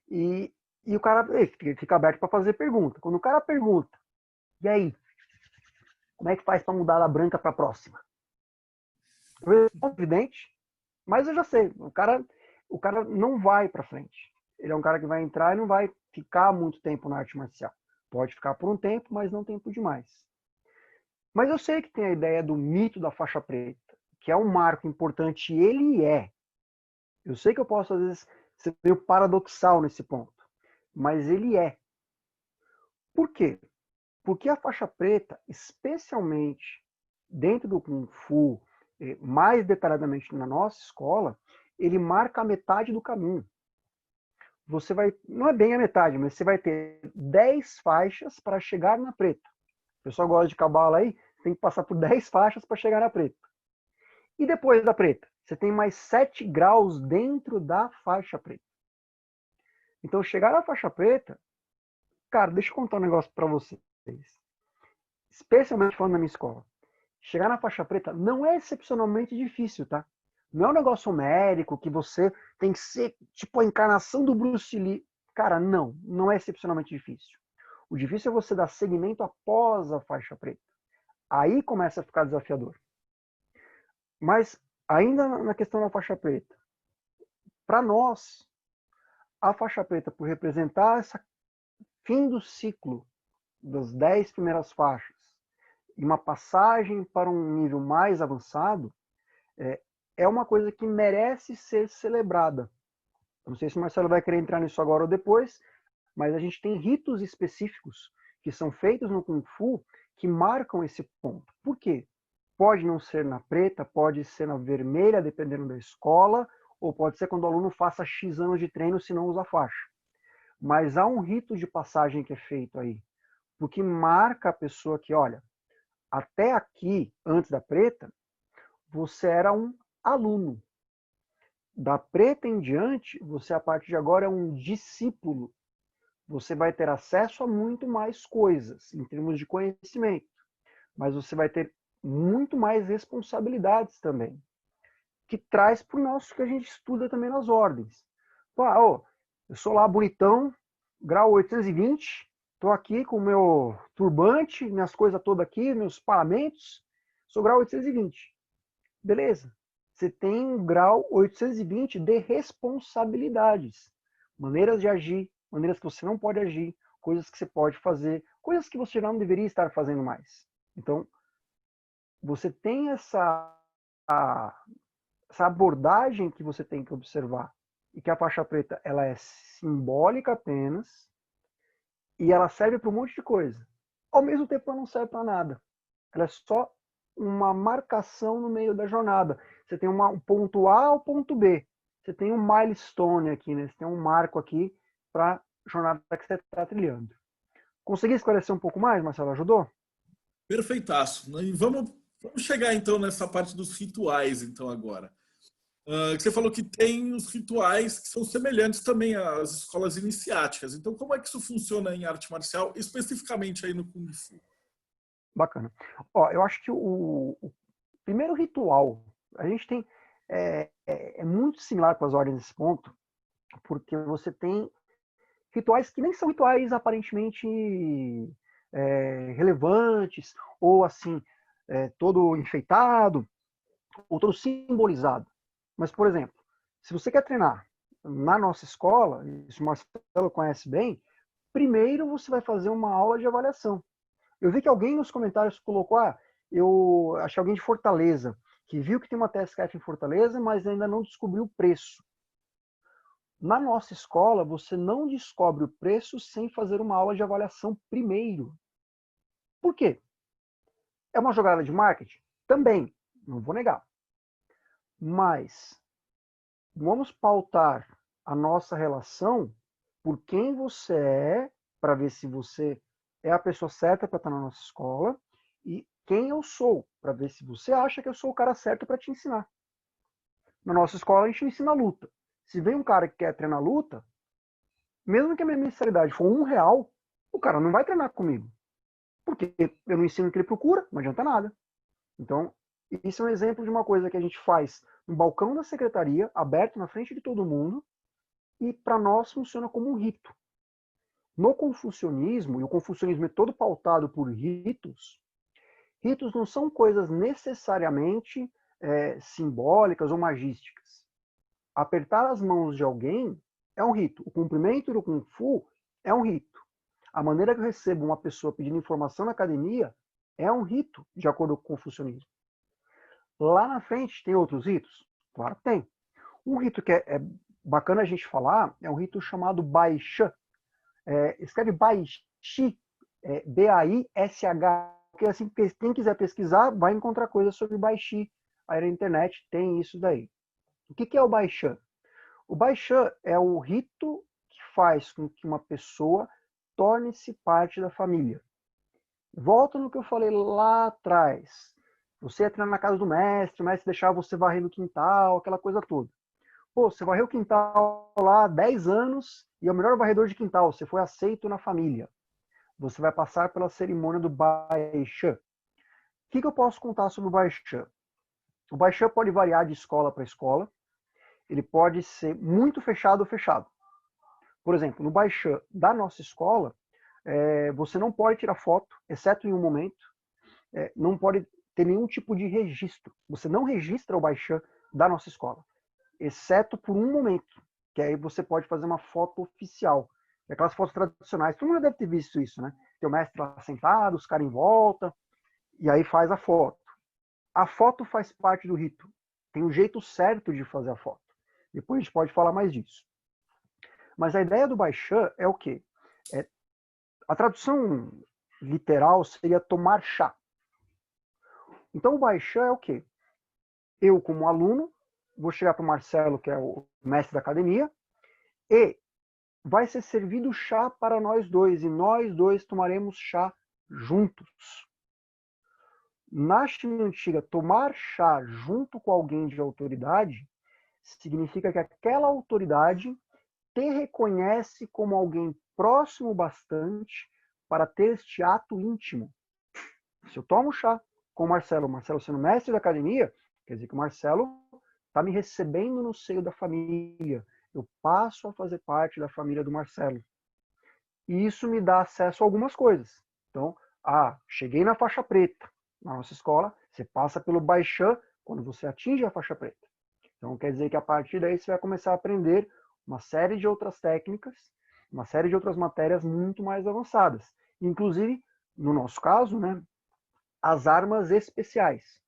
E o cara fica aberto para fazer pergunta. Quando o cara pergunta, e aí, como é que faz para mudar da branca para a próxima? Eu respondo evidente, mas eu já sei, o cara não vai para frente. Ele é um cara que vai entrar e não vai ficar muito tempo na arte marcial. Pode ficar por um tempo, mas não tempo demais. Mas eu sei que tem a ideia do mito da faixa preta, que é um marco importante, e ele é. Eu sei que eu posso, às vezes, ser meio paradoxal nesse ponto, mas ele é. Por quê? Porque a faixa preta, especialmente dentro do Kung Fu, mais detalhadamente na nossa escola, ele marca a metade do caminho. Você vai, não é bem a metade, mas você vai ter 10 faixas para chegar na preta. O pessoal gosta de cabala aí, tem que passar por 10 faixas para chegar na preta. E depois da preta, você tem mais 7 graus dentro da faixa preta. Então, chegar na faixa preta, cara, deixa eu contar um negócio para vocês. Especialmente falando na minha escola. Chegar na faixa preta não é excepcionalmente difícil, tá? Não é um negócio homérico que você tem que ser tipo a encarnação do Bruce Lee. Cara, não é excepcionalmente difícil. O difícil é você dar seguimento após a faixa preta. Aí começa a ficar desafiador. Mas ainda na questão da faixa preta, para nós, a faixa preta, por representar esse fim do ciclo das 10 primeiras faixas e uma passagem para um nível mais avançado, é uma coisa que merece ser celebrada. Eu não sei se o Marcelo vai querer entrar nisso agora ou depois, mas a gente tem ritos específicos que são feitos no Kung Fu que marcam esse ponto. Por quê? Pode não ser na preta, pode ser na vermelha, dependendo da escola, ou pode ser quando o aluno faça X anos de treino se não usa faixa. Mas há um rito de passagem que é feito aí, porque marca a pessoa que, olha, até aqui, antes da preta, você era um aluno. Da preta em diante, você a partir de agora é um discípulo. Você vai ter acesso a muito mais coisas em termos de conhecimento, mas você vai ter muito mais responsabilidades também, que traz para o nosso que a gente estuda também nas ordens. Eu sou lá bonitão, grau 820, estou aqui com o meu turbante, minhas coisas todas aqui, meus paramentos, sou grau 820. Beleza. Você tem um grau 820 de responsabilidades. Maneiras de agir, maneiras que você não pode agir, coisas que você pode fazer, coisas que você não deveria estar fazendo mais. Então, você tem essa abordagem que você tem que observar. E que a faixa preta ela é simbólica apenas, e ela serve para um monte de coisa. Ao mesmo tempo, ela não serve para nada. Ela é só uma marcação no meio da jornada. Você tem um ponto A ao ponto B. Você tem um milestone aqui, né? Você tem um marco aqui para a jornada que você está trilhando. Consegui esclarecer um pouco mais, Marcelo? Ajudou? Perfeitaço. E vamos chegar então nessa parte dos rituais, então, agora. Você falou que tem os rituais que são semelhantes também às escolas iniciáticas. Então, como é que isso funciona em arte marcial, especificamente aí no Kung Fu? Bacana. Eu acho que o primeiro ritual, a gente tem, é muito similar com as ordens nesse ponto, porque você tem rituais que nem são rituais aparentemente relevantes, ou assim, todo enfeitado, ou todo simbolizado. Mas, por exemplo, se você quer treinar na nossa escola, isso o Marcelo conhece bem, primeiro você vai fazer uma aula de avaliação. Eu vi que alguém nos comentários colocou, eu achei alguém de Fortaleza, que viu que tem uma TSKF em Fortaleza, mas ainda não descobriu o preço. Na nossa escola, você não descobre o preço sem fazer uma aula de avaliação primeiro. Por quê? É uma jogada de marketing? Também, não vou negar. Mas vamos pautar a nossa relação por quem você é, para ver se você é a pessoa certa para estar na nossa escola, e quem eu sou, para ver se você acha que eu sou o cara certo para te ensinar. Na nossa escola, a gente ensina luta. Se vem um cara que quer treinar luta, mesmo que a minha mensalidade for R$1, o cara não vai treinar comigo. Porque eu não ensino o que ele procura, não adianta nada. Então, Isso é um exemplo de uma coisa que a gente faz no balcão da secretaria, aberto na frente de todo mundo, e para nós funciona como um rito. No confucionismo, e o confucionismo é todo pautado por ritos, ritos não são coisas necessariamente simbólicas ou magísticas. Apertar as mãos de alguém é um rito. O cumprimento do Kung Fu é um rito. A maneira que eu recebo uma pessoa pedindo informação na academia é um rito, de acordo com o confucionismo. Lá na frente tem outros ritos? Claro que tem. Um rito que é bacana a gente falar é um rito chamado Baishi. Escreve Baishi, B-A-I-S-H, porque assim, quem quiser pesquisar vai encontrar coisas sobre Baishi. Aí na internet tem isso daí. O que é o Baishi? O Baishi é o rito que faz com que uma pessoa torne-se parte da família. Volta no que eu falei lá atrás. Você ia treinar na casa do mestre, o mestre deixava você varrer no quintal, aquela coisa toda. Pô, você varreu o quintal lá há 10 anos e é o melhor varredor de quintal, você foi aceito na família. Você vai passar pela cerimônia do Baishi. O que eu posso contar sobre o Baishi? O Baishi pode variar de escola para escola. Ele pode ser muito fechado ou fechado. Por exemplo, no Baishi da nossa escola, você não pode tirar foto, exceto em um momento. Não pode ter nenhum tipo de registro. Você não registra o Baishi da nossa escola, exceto por um momento, que aí você pode fazer uma foto oficial. Aquelas fotos tradicionais, todo mundo deve ter visto isso, né? Tem o mestre lá sentado, os caras em volta, e aí faz a foto. A foto faz parte do rito. Tem um jeito certo de fazer a foto. Depois a gente pode falar mais disso. Mas a ideia do Baishi é o quê? A tradução literal seria tomar chá. Então o Baishi é o quê? Eu, como aluno, vou chegar para o Marcelo, que é o mestre da academia, e vai ser servido chá para nós dois, e nós dois tomaremos chá juntos. Na China antiga, tomar chá junto com alguém de autoridade significa que aquela autoridade te reconhece como alguém próximo bastante para ter este ato íntimo. Se eu tomo chá com o Marcelo sendo mestre da academia, quer dizer que o Marcelo está me recebendo no seio da família. Eu passo a fazer parte da família do Marcelo. E isso me dá acesso a algumas coisas. Então, cheguei na faixa preta. Na nossa escola, você passa pelo Baishi quando você atinge a faixa preta. Então, quer dizer que a partir daí você vai começar a aprender uma série de outras técnicas, uma série de outras matérias muito mais avançadas. Inclusive, no nosso caso, né, as armas especiais.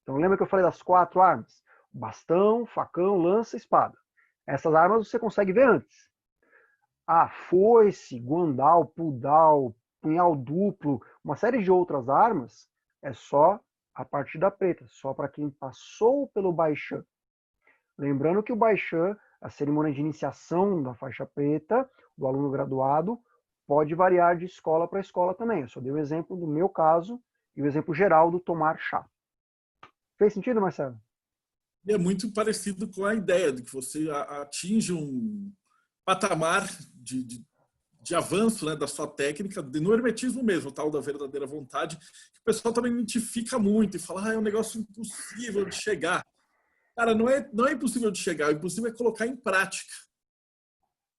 Então, lembra que eu falei das 4 armas? Bastão, facão, lança, espada. Essas armas você consegue ver antes. Foice, guandal, pudal, punhal duplo, uma série de outras armas, é só a partir da preta, só para quem passou pelo Baishi. Lembrando que o Baishi, a cerimônia de iniciação da faixa preta, do aluno graduado, pode variar de escola para escola também. Eu só dei o exemplo do meu caso e o exemplo geral do tomar chá. Fez sentido, Marcelo? E é muito parecido com a ideia de que você atinge um patamar de avanço, né, da sua técnica, no hermetismo mesmo, tal da verdadeira vontade, que o pessoal também identifica muito e fala, é um negócio impossível de chegar. Cara, não é impossível de chegar, o impossível é colocar em prática.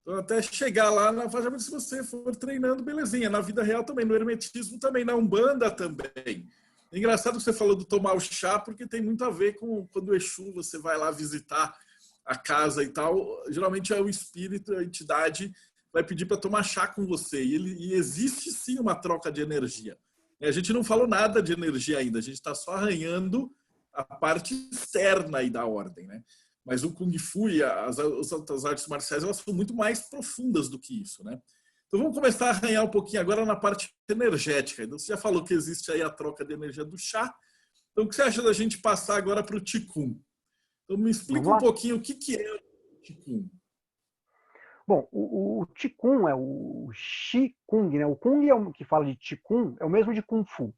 Então, até chegar lá na faixa, se você for treinando, belezinha. Na vida real também, no hermetismo também, na Umbanda também. É engraçado que você falou do tomar o chá, porque tem muito a ver com quando o Exu, você vai lá visitar a casa e tal, geralmente é o espírito, a entidade vai pedir para tomar chá com você. E existe sim uma troca de energia. A gente não falou nada de energia ainda, a gente está só arranhando a parte externa aí da ordem, né? Mas o Kung Fu e as outras artes marciais, elas são muito mais profundas do que isso, né? Então vamos começar a arranhar um pouquinho agora na parte energética. Então você já falou que existe aí a troca de energia do chá. Então o que você acha da gente passar agora para o Qigong? Então me explica um pouquinho o que é o Qigong. Bom, o Qigong é o Qigong, né? O Kung é o que fala de Qigong, é o mesmo de Kung Fu.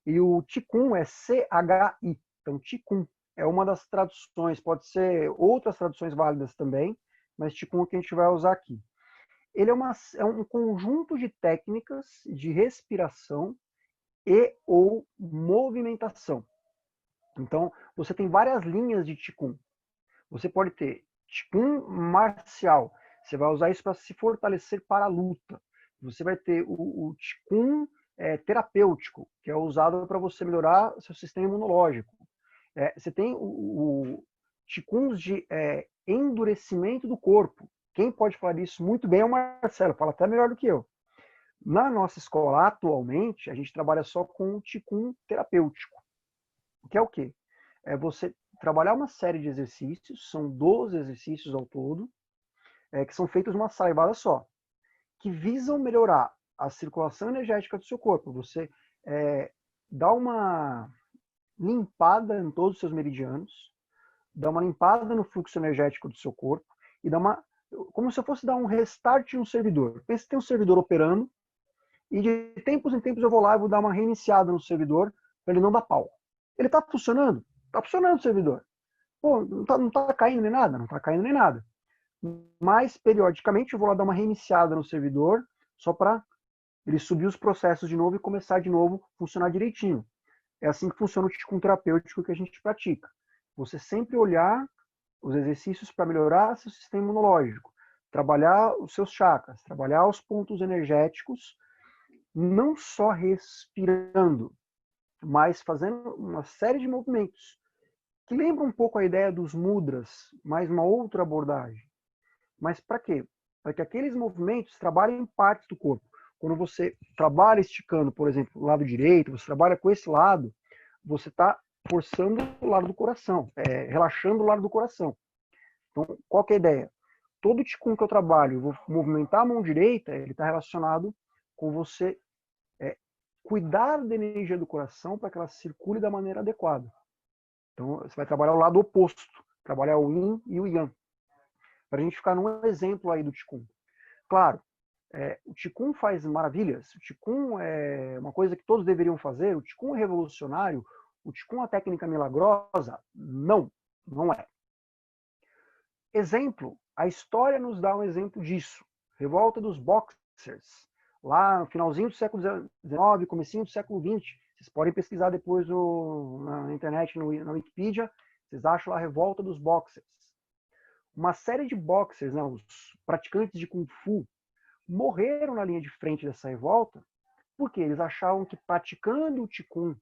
E o Qigong é C-H-I. Então, Qigong é uma das traduções, pode ser outras traduções válidas também, mas Qigong é o que a gente vai usar aqui. Ele é um conjunto de técnicas de respiração e ou movimentação. Então, você tem várias linhas de Qigong. Você pode ter Qigong marcial. Você vai usar isso para se fortalecer para a luta. Você vai ter o Qigong terapêutico, que é usado para você melhorar seu sistema imunológico. Você tem o Qigongs de endurecimento do corpo. Quem pode falar disso muito bem é o Marcelo, fala até melhor do que eu. Na nossa escola, atualmente, a gente trabalha só com o Qigong terapêutico, que é o quê? É você trabalhar uma série de exercícios, são 12 exercícios ao todo, que são feitos numa saraivada só, que visam melhorar a circulação energética do seu corpo. Você dá uma limpada em todos os seus meridianos, dá uma limpada no fluxo energético do seu corpo e dá uma, como se eu fosse dar um restart no servidor. Pensa que tem um servidor operando e de tempos em tempos eu vou lá e vou dar uma reiniciada no servidor para ele não dar pau. Ele está funcionando? Está funcionando o servidor. Pô, não tá caindo nem nada? Não está caindo nem nada. Mas, periodicamente, eu vou lá dar uma reiniciada no servidor só para ele subir os processos de novo e começar de novo a funcionar direitinho. É assim que funciona o Qigong terapêutico que a gente pratica. Você sempre olhar os exercícios para melhorar seu sistema imunológico, trabalhar os seus chakras, trabalhar os pontos energéticos, não só respirando, mas fazendo uma série de movimentos que lembram um pouco a ideia dos mudras, mais uma outra abordagem. Mas para quê? Para que aqueles movimentos trabalhem em partes do corpo. Quando você trabalha esticando, por exemplo, o lado direito, você trabalha com esse lado, você está forçando o lado do coração, relaxando o lado do coração. Então, qual que é a ideia? Todo Qigong que eu trabalho, eu vou movimentar a mão direita, ele está relacionado com você cuidar da energia do coração para que ela circule da maneira adequada. Então, você vai trabalhar o lado oposto, trabalhar o Yin e o Yang. Para a gente ficar num exemplo aí do Qigong. Claro, o Qigong faz maravilhas, o Qigong é uma coisa que todos deveriam fazer, o Qigong é revolucionário, o Qigong é uma técnica milagrosa? Não, não é. Exemplo, a história nos dá um exemplo disso. Revolta dos Boxers, lá no finalzinho do século XIX, comecinho do século XX. Vocês podem pesquisar depois na internet, na Wikipedia, vocês acham lá a Revolta dos Boxers. Uma série de boxers, né, os praticantes de Kung Fu, morreram na linha de frente dessa revolta porque eles achavam que praticando o Qigong,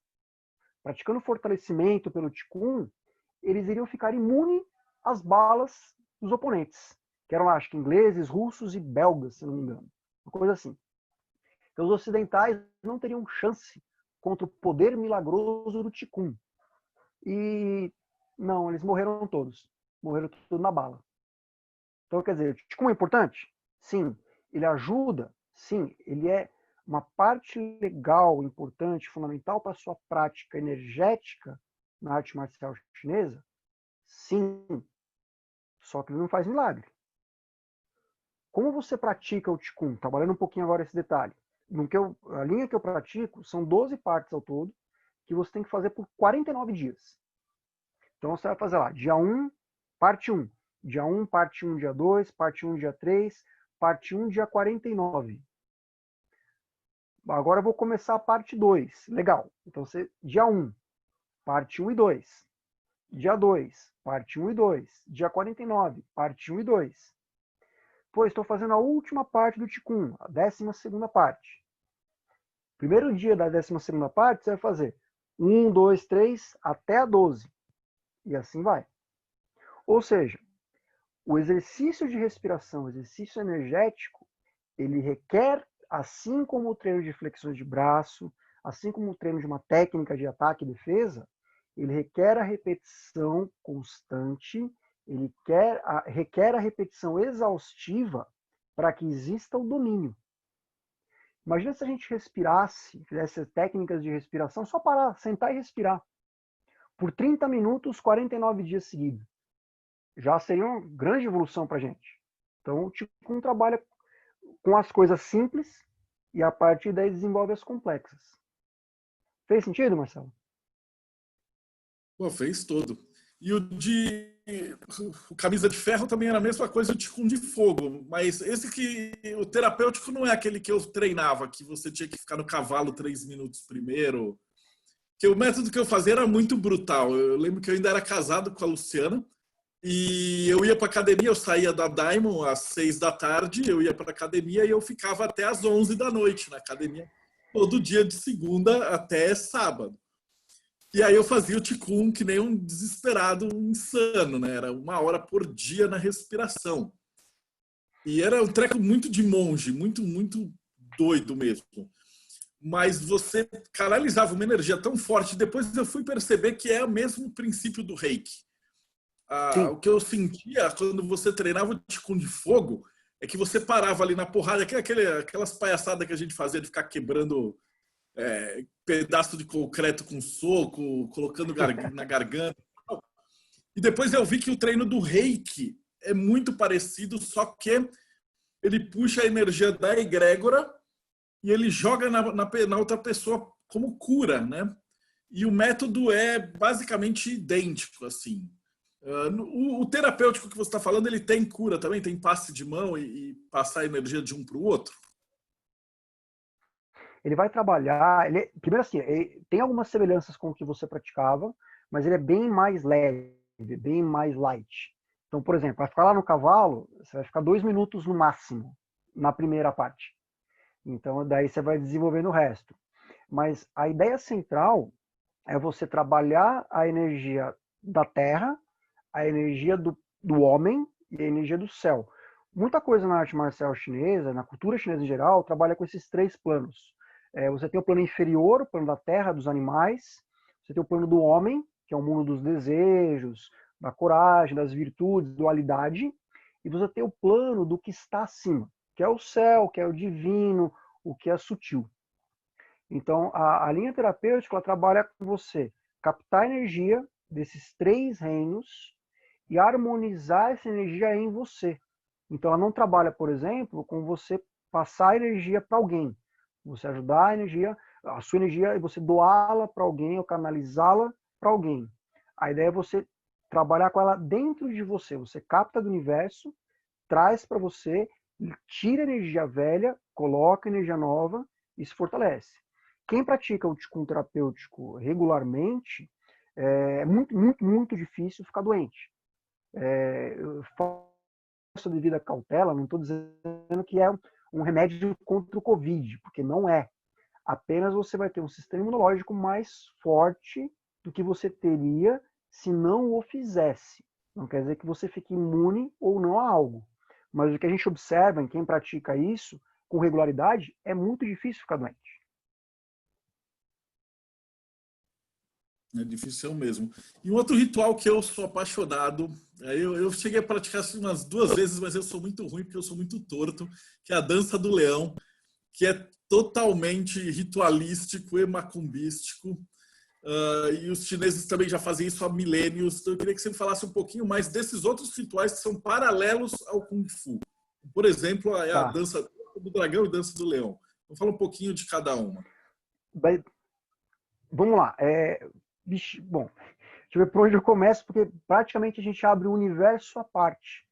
praticando o fortalecimento pelo Qigong, eles iriam ficar imunes às balas dos oponentes, que eram, acho que, ingleses, russos e belgas, se não me engano. Uma coisa assim. Então, os ocidentais não teriam chance contra o poder milagroso do Qigong. E não, eles morreram todos. Morreram tudo na bala. Então, quer dizer, o Qigong é importante? Sim. Ele ajuda? Sim. Ele é uma parte legal, importante, fundamental para a sua prática energética na arte marcial chinesa? Sim. Só que ele não faz milagre. Como você pratica o Qigong? Trabalhando um pouquinho agora esse detalhe. A linha que eu pratico são 12 partes ao todo, que você tem que fazer por 49 dias. Então você vai fazer lá, dia 1, parte 1. Dia 1, parte 1, dia 2, parte 1, dia 3, parte 1, dia 49. Agora eu vou começar a parte 2. Legal. Então dia 1, parte 1 e 2. Dia 2, parte 1 e 2. Dia 49, parte 1 e 2. Pois estou fazendo a última parte do Qigong, a 12ª parte. Primeiro dia da 12ª parte, você vai fazer 1, 2, 3, até a 12. E assim vai. Ou seja, o exercício de respiração, o exercício energético, ele requer, assim como o treino de flexões de braço, assim como o treino de uma técnica de ataque e defesa, ele requer a repetição constante, ele requer a repetição exaustiva para que exista o domínio. Imagina se a gente respirasse, fizesse técnicas de respiração, só parar, sentar e respirar. Por 30 minutos, 49 dias seguidos. Já seria uma grande evolução para a gente. Então, o Qigong trabalha com as coisas simples e a partir daí desenvolve as complexas. Fez sentido, Marcelo? Pô, fez todo. E o camisa de ferro também era a mesma coisa, o Qigong de fogo. Mas o terapêutico não é aquele que eu treinava, que você tinha que ficar no cavalo 3 minutos primeiro. que o método que eu fazia era muito brutal. Eu lembro que eu ainda era casado com a Luciana e eu ia para academia, eu saía da Diamond às 6 da tarde, eu ia para academia e eu ficava até às 11 da noite na academia, todo dia de segunda até sábado. E aí eu fazia o Qigong que nem um desesperado, um insano, né? Era 1 hora por dia na respiração. E era um treco muito de monge, muito, muito doido mesmo. Mas você canalizava uma energia tão forte. Depois eu fui perceber que é o mesmo princípio do Reiki. Sim, O que eu sentia quando você treinava o Qigong de fogo é que você parava ali na porrada, aquelas palhaçadas que a gente fazia de ficar quebrando pedaço de concreto com soco, colocando na garganta. E depois eu vi que o treino do Reiki é muito parecido, só que ele puxa a energia da egrégora e ele joga na outra pessoa como cura, né? E o método é basicamente idêntico, assim. O terapêutico que você está falando, ele tem cura também? Tem passe de mão e passar a energia de um para o outro? ele vai trabalhar. Primeiro, assim, tem algumas semelhanças com o que você praticava, mas ele é bem mais leve, bem mais light. Então, por exemplo, vai ficar lá no cavalo, você vai ficar 2 minutos no máximo na primeira parte. Então, daí você vai desenvolvendo o resto. Mas a ideia central é você trabalhar a energia da terra, a energia do homem e a energia do céu. Muita coisa na arte marcial chinesa, na cultura chinesa em geral, trabalha com esses 3 planos. Você tem o plano inferior, o plano da terra, dos animais. Você tem o plano do homem, que é o mundo dos desejos, da coragem, das virtudes, dualidade. E você tem o plano do que está acima, que é o céu, que é o divino, o que é sutil. Então, a linha terapêutica ela trabalha com você captar a energia desses 3 reinos e harmonizar essa energia em você. Então, ela não trabalha, por exemplo, com você passar a energia para alguém. Você ajudar a sua energia, e você doá-la para alguém ou canalizá-la para alguém. A ideia é você trabalhar com ela dentro de você. Você capta do universo, traz para você, tira a energia velha, coloca energia nova e se fortalece. Quem pratica o Qigong terapêutico regularmente, é muito, muito, muito difícil ficar doente. Eu faço devida cautela, não estou dizendo que é um remédio contra o Covid, porque não é. Apenas você vai ter um sistema imunológico mais forte do que você teria se não o fizesse. Não quer dizer que você fique imune ou não a algo. Mas o que a gente observa em quem pratica isso com regularidade é muito difícil ficar doente. É difícil mesmo. E um outro ritual que eu sou apaixonado, eu cheguei a praticar assim, umas 2 vezes, mas eu sou muito ruim porque eu sou muito torto, que é a dança do leão, que é totalmente ritualístico e macumbístico. E os chineses também já fazem isso há milênios. Então eu queria que você me falasse um pouquinho mais desses outros rituais que são paralelos ao Kung Fu. Por exemplo, a Tá. dança do dragão e dança do leão. Vamos falar um pouquinho de cada uma. Vamos lá. Bom, deixa eu ver por onde eu começo, porque praticamente a gente abre um universo à parte.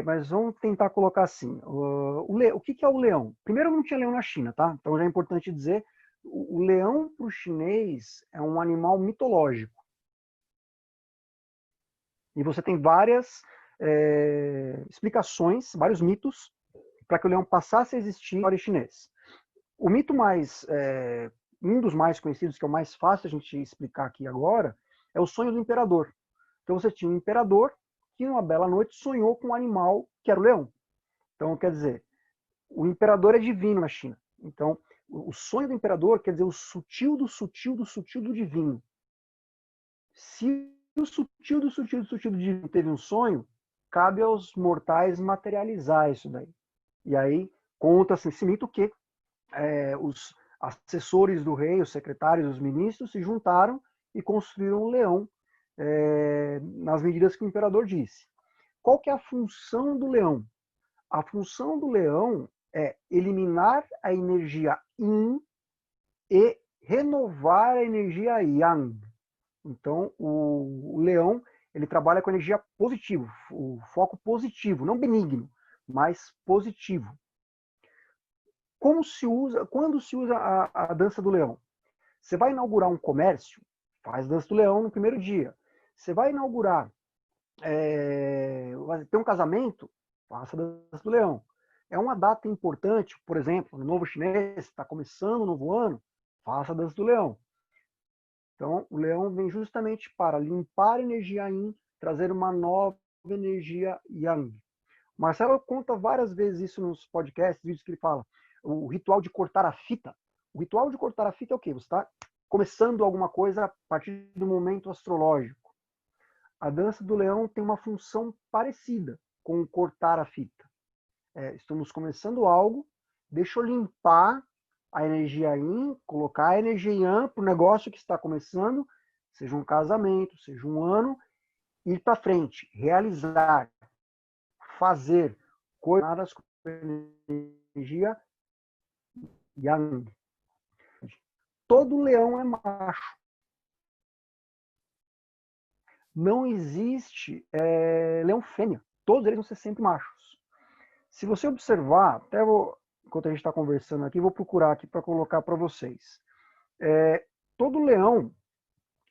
Mas vamos tentar colocar assim. O que é o leão? Primeiro, não tinha leão na China, tá? Então já é importante dizer, o leão para o chinês é um animal mitológico. E você tem várias explicações, vários mitos, para que o leão passasse a existir na história chinesa. O mito um dos mais conhecidos, que é o mais fácil a gente explicar aqui agora, é o sonho do imperador. Então você tinha um imperador que numa bela noite sonhou com um animal que era o leão. Então, quer dizer, o imperador é divino na China. Então, o sonho do imperador quer dizer o sutil do sutil do sutil do divino. Se o sutil do sutil do sutil do divino teve um sonho, cabe aos mortais materializar isso daí. E aí conta-se esse mito que os assessores do rei, os secretários, os ministros se juntaram e construíram um leão nas medidas que o imperador disse. Qual que é a função do leão? A função do leão é eliminar a energia yin e renovar a energia yang. Então, o leão ele trabalha com energia positiva, o foco positivo, não benigno, mas positivo. Quando se usa a dança do leão? Você vai inaugurar um comércio, faz dança do leão no primeiro dia. Você vai inaugurar, vai ter um casamento, faça dança do leão. É uma data importante, por exemplo, no novo chinês, está começando o novo ano, faça a dança do leão. Então, o leão vem justamente para limpar a energia yin, trazer uma nova energia yang. Marcelo conta várias vezes isso nos podcasts, vídeos que ele fala. O ritual de cortar a fita. O ritual de cortar a fita é o quê? Você está começando alguma coisa a partir do momento astrológico. A dança do leão tem uma função parecida com cortar a fita. Estamos começando algo, deixa eu limpar a energia yin, colocar a energia yang para o negócio que está começando, seja um casamento, seja um ano, ir para frente, realizar, fazer coisas com energia yang. Todo leão é macho. Não existe leão fêmea. Todos eles vão ser sempre machos. Se você observar, até enquanto a gente está conversando aqui, vou procurar aqui para colocar para vocês. Todo leão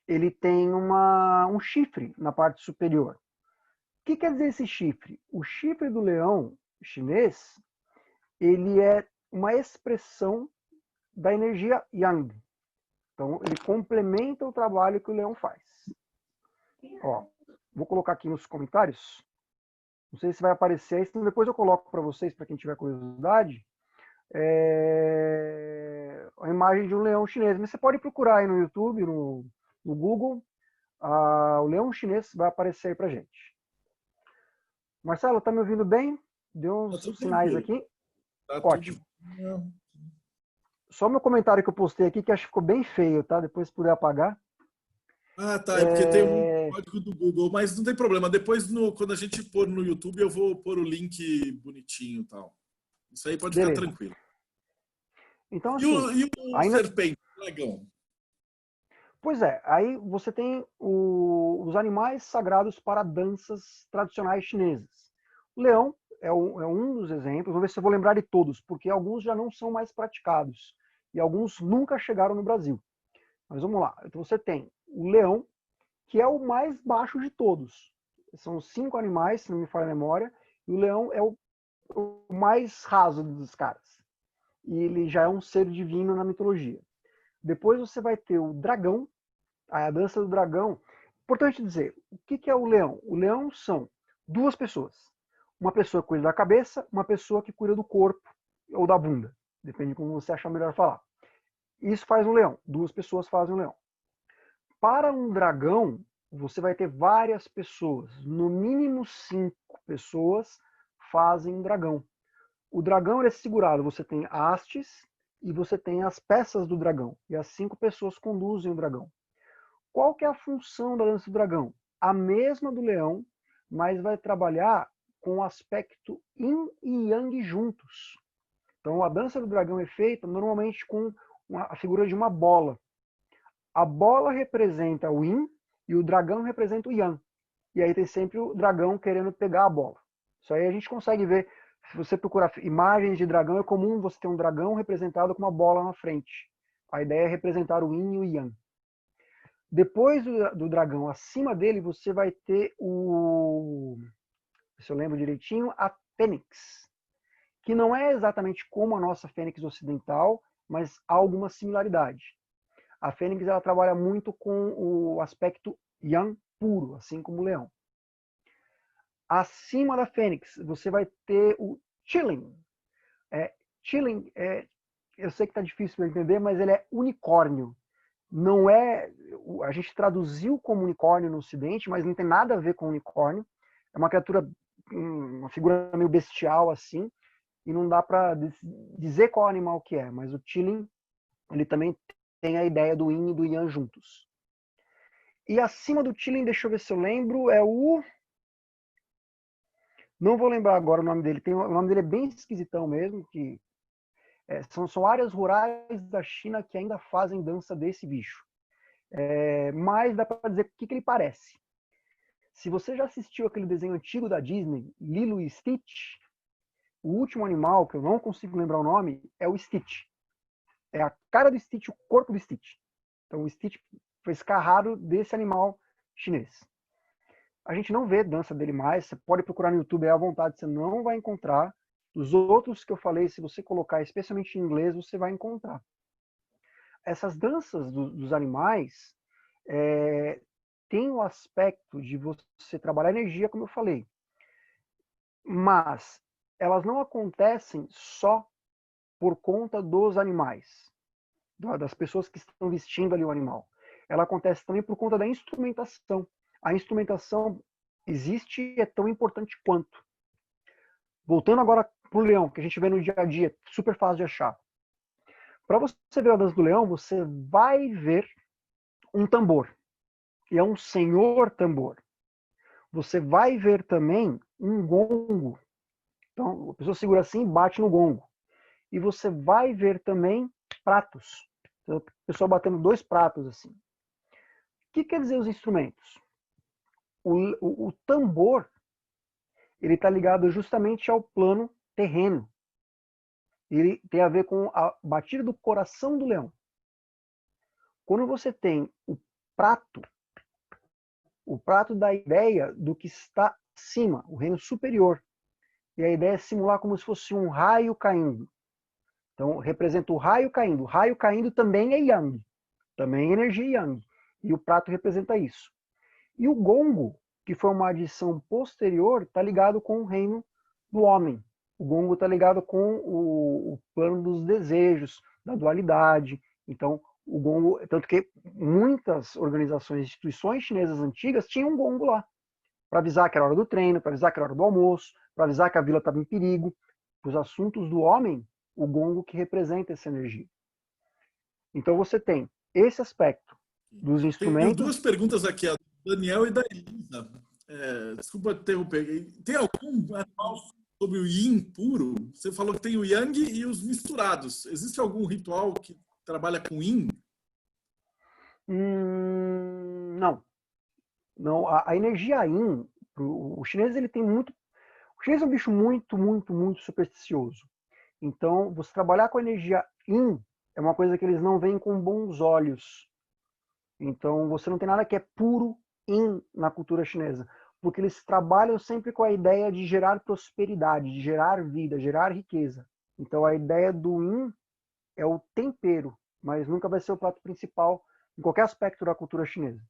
ele tem um chifre na parte superior. O que quer dizer esse chifre? O chifre do leão chinês, ele é uma expressão da energia yang. Então, ele complementa o trabalho que o leão faz. Ó, vou colocar aqui nos comentários. Não sei se vai aparecer aí, senão depois eu coloco para vocês, para quem tiver curiosidade, a imagem de um leão chinês. Mas você pode procurar aí no YouTube, no Google, o leão chinês vai aparecer aí para gente. Marcelo, tá me ouvindo bem? Deu uns sinais aqui? Tá ótimo. Tudo... Só meu comentário que eu postei aqui, que acho que ficou bem feio, tá? Depois se puder apagar. Ah, tá. É porque tem um código do Google, mas não tem problema. Depois, quando a gente pôr no YouTube, eu vou pôr o link bonitinho e tal. Isso aí pode ficar tranquilo. Então, assim, E o serpente, o dragão? Pois é, aí você tem os animais sagrados para danças tradicionais chinesas. O leão é um dos exemplos, vou ver se eu vou lembrar de todos, porque alguns já não são mais praticados e alguns nunca chegaram no Brasil. Mas vamos lá, então você tem o leão, que é o mais baixo de todos. São 5 animais, se não me falha a memória, e o leão é o mais raso dos caras. E ele já é um ser divino na mitologia. Depois você vai ter o dragão, a dança do dragão. Importante dizer, o que é o leão? O leão são 2 pessoas. Uma pessoa que cuida da cabeça, uma pessoa que cuida do corpo ou da bunda. Depende de como você achar melhor falar. Isso faz um leão. 2 pessoas fazem um leão. Para um dragão, você vai ter várias pessoas. No mínimo 5 pessoas fazem um dragão. O dragão é segurado. Você tem hastes e você tem as peças do dragão. E as 5 pessoas conduzem o dragão. Qual que é a função da dança do dragão? A mesma do leão, mas vai trabalhar com o aspecto yin e yang juntos. Então, a dança do dragão é feita normalmente com a figura de uma bola. A bola representa o yin e o dragão representa o yang. E aí tem sempre o dragão querendo pegar a bola. Isso aí a gente consegue ver. Se você procurar imagens de dragão, é comum você ter um dragão representado com uma bola na frente. A ideia é representar o yin e o yang. Depois do dragão, acima dele, você vai ter se eu lembro direitinho, a fênix, que não é exatamente como a nossa fênix ocidental, mas há alguma similaridade. A fênix ela trabalha muito com o aspecto yang puro, assim como o leão. Acima da fênix, você vai ter o Qilin. Qilin, eu sei que está difícil de entender, mas ele é unicórnio. Não é, a gente traduziu como unicórnio no ocidente, mas não tem nada a ver com unicórnio. É uma criatura, uma figura meio bestial assim, e não dá para dizer qual animal que é, mas o Qilin, ele também tem a ideia do yin e do yang juntos. E acima do Qilin, deixa eu ver se eu lembro, é o... Não vou lembrar agora o nome dele, o nome dele é bem esquisitão mesmo, que são áreas rurais da China que ainda fazem dança desse bicho. Mas dá para dizer o que ele parece. Se você já assistiu aquele desenho antigo da Disney, Lilo e Stitch, o último animal, que eu não consigo lembrar o nome, é o Stitch. É a cara do Stitch, o corpo do Stitch. Então o Stitch foi escarrado desse animal chinês. A gente não vê dança dele mais, você pode procurar no YouTube à vontade, você não vai encontrar. Os outros que eu falei, se você colocar especialmente em inglês, você vai encontrar. Essas danças dos animais têm o aspecto de você trabalhar energia, como eu falei, mas elas não acontecem só por conta dos animais, das pessoas que estão vestindo ali o animal. Ela acontece também por conta da instrumentação. A instrumentação existe e é tão importante quanto. Voltando agora para o leão, que a gente vê no dia a dia, super fácil de achar. Para você ver a dança do leão, você vai ver um tambor, e é um senhor tambor. Você vai ver também um gongo. Então, a pessoa segura assim e bate no gongo. E você vai ver também pratos. Então, a pessoa batendo 2 pratos assim. O que quer dizer os instrumentos? O tambor, ele está ligado justamente ao plano terreno. Ele tem a ver com a batida do coração do leão. Quando você tem o prato dá a ideia do que está acima, o reino superior. E a ideia é simular como se fosse um raio caindo. Então, representa o raio caindo. O raio caindo também é yang, também é energia yang. E o prato representa isso. E o gongo, que foi uma adição posterior, está ligado com o reino do homem. O gongo está ligado com o plano dos desejos, da dualidade. Então, o gongo, tanto que muitas organizações e instituições chinesas antigas tinham um gongo lá, para avisar que era hora do treino, para avisar que era hora do almoço, para avisar que a vila estava em perigo. Para os assuntos do homem, o gongo que representa essa energia. Então você tem esse aspecto dos Tenho instrumentos. 2 perguntas aqui, a do Daniel e da Elisa. Desculpa interromper. Tem algum animal sobre o yin puro? Você falou que tem o yang e os misturados. Existe algum ritual que trabalha com yin? Não. Não. A energia yin, o chinês ele tem muito. O chinês é um bicho muito, muito, muito supersticioso. Então, você trabalhar com a energia yin é uma coisa que eles não veem com bons olhos. Então, você não tem nada que é puro yin na cultura chinesa, porque eles trabalham sempre com a ideia de gerar prosperidade, de gerar vida, gerar riqueza. Então, a ideia do yin é o tempero, mas nunca vai ser o prato principal em qualquer aspecto da cultura chinesa.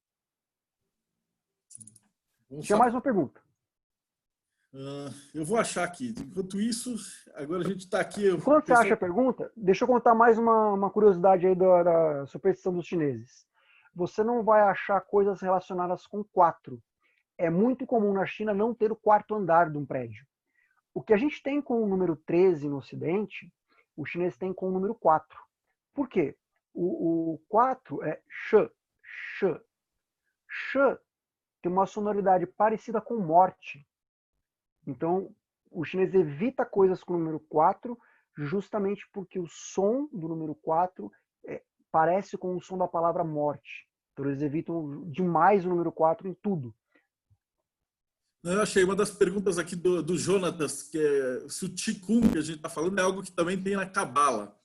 Tinha mais uma pergunta. Eu vou achar aqui. Enquanto isso, agora a gente está aqui. Enquanto você acha a pergunta, deixa eu contar mais uma curiosidade aí da superstição dos chineses. Você não vai achar coisas relacionadas com 4. É muito comum na China não ter o 4º andar de um prédio. O que a gente tem com o número 13 no Ocidente, o chinês tem com o número 4. Por quê? O 4 é sh, sh. Sh tem uma sonoridade parecida com morte. Então, o chinês evita coisas com o número 4 justamente porque o som do número 4 parece com o som da palavra morte. Então, eles evitam demais o número 4 em tudo. Eu achei uma das perguntas aqui do Jonatas, que é se o Qigong que a gente está falando é algo que também tem na Cabala.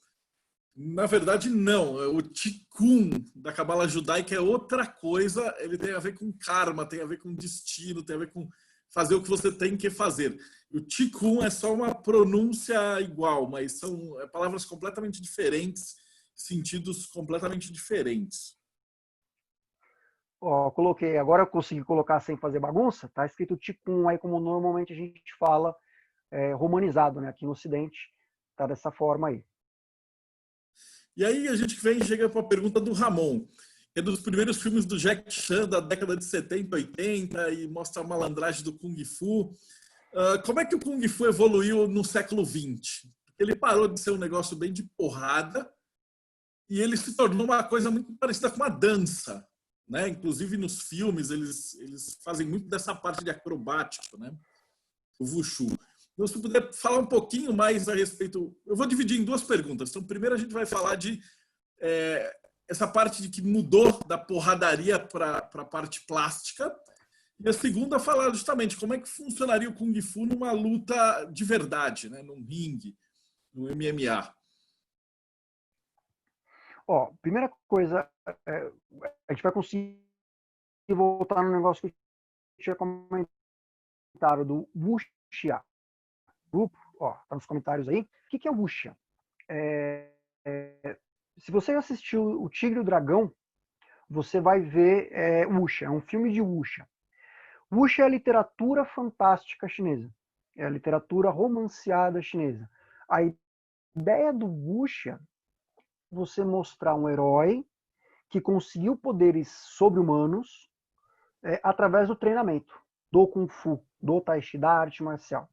Na verdade, não. O Qigong da Cabala judaica é outra coisa. Ele tem a ver com karma, tem a ver com destino, tem a ver com fazer o que você tem que fazer. O Qigong é só uma pronúncia igual, mas são palavras completamente diferentes, sentidos completamente diferentes. Ó, coloquei, agora eu consegui colocar sem fazer bagunça, tá escrito Qigong aí como normalmente a gente fala, romanizado, né? Aqui no Ocidente tá dessa forma aí. E aí a gente chega para a pergunta do Ramon, que é dos primeiros filmes do Jack Chan da década de 70, 80 e mostra a malandragem do Kung Fu. Como é que o Kung Fu evoluiu no século XX? Ele parou de ser um negócio bem de porrada e ele se tornou uma coisa muito parecida com uma dança, né? Inclusive nos filmes eles fazem muito dessa parte de acrobático, né? O Wushu. Então, se puder falar um pouquinho mais a respeito... Eu vou dividir em 2 perguntas. Então, primeiro a gente vai falar de essa parte de que mudou da porradaria para a parte plástica. E a segunda falar justamente como é que funcionaria o Kung Fu numa luta de verdade, né? Num ringue, no MMA. Ó, primeira coisa, a gente vai conseguir voltar no negócio que eu tinha comentado do Wuxia. Grupo, ó, tá nos comentários aí. O que é o Wuxia? Se você assistiu O Tigre e o Dragão, você vai ver Wuxia, é um filme de Wuxia. Wuxia é a literatura fantástica chinesa. É a literatura romanceada chinesa. A ideia do Wuxia é você mostrar um herói que conseguiu poderes sobre-humanos através do treinamento, do Kung Fu, do Tai Chi, da arte marcial.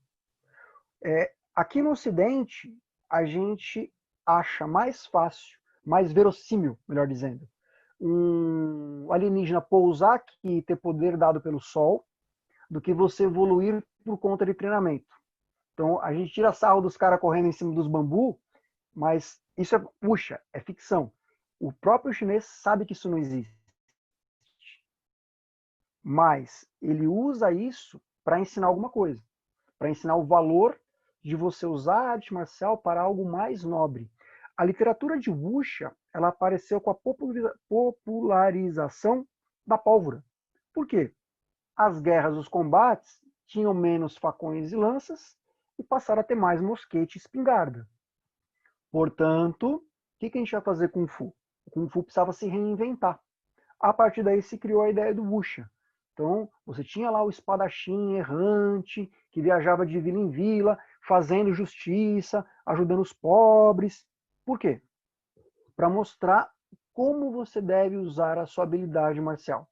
Aqui no Ocidente, a gente acha mais fácil, mais verossímil, melhor dizendo, um alienígena pousar aqui e ter poder dado pelo Sol, do que você evoluir por conta de treinamento. Então, a gente tira sarro dos caras correndo em cima dos bambu, mas isso puxa, é ficção. O próprio chinês sabe que isso não existe. Mas ele usa isso para ensinar alguma coisa, para ensinar o valor de você usar a arte marcial para algo mais nobre. A literatura de Wuxia, ela apareceu com a popularização da pólvora. Por quê? As guerras, os combates tinham menos facões e lanças e passaram a ter mais mosquete e espingarda. Portanto, o que a gente vai fazer com o Kung Fu? O Kung Fu precisava se reinventar. A partir daí se criou a ideia do Wuxia. Então, você tinha lá o espadachim errante, que viajava de vila em vila, fazendo justiça, ajudando os pobres. Por quê? Para mostrar como você deve usar a sua habilidade marcial.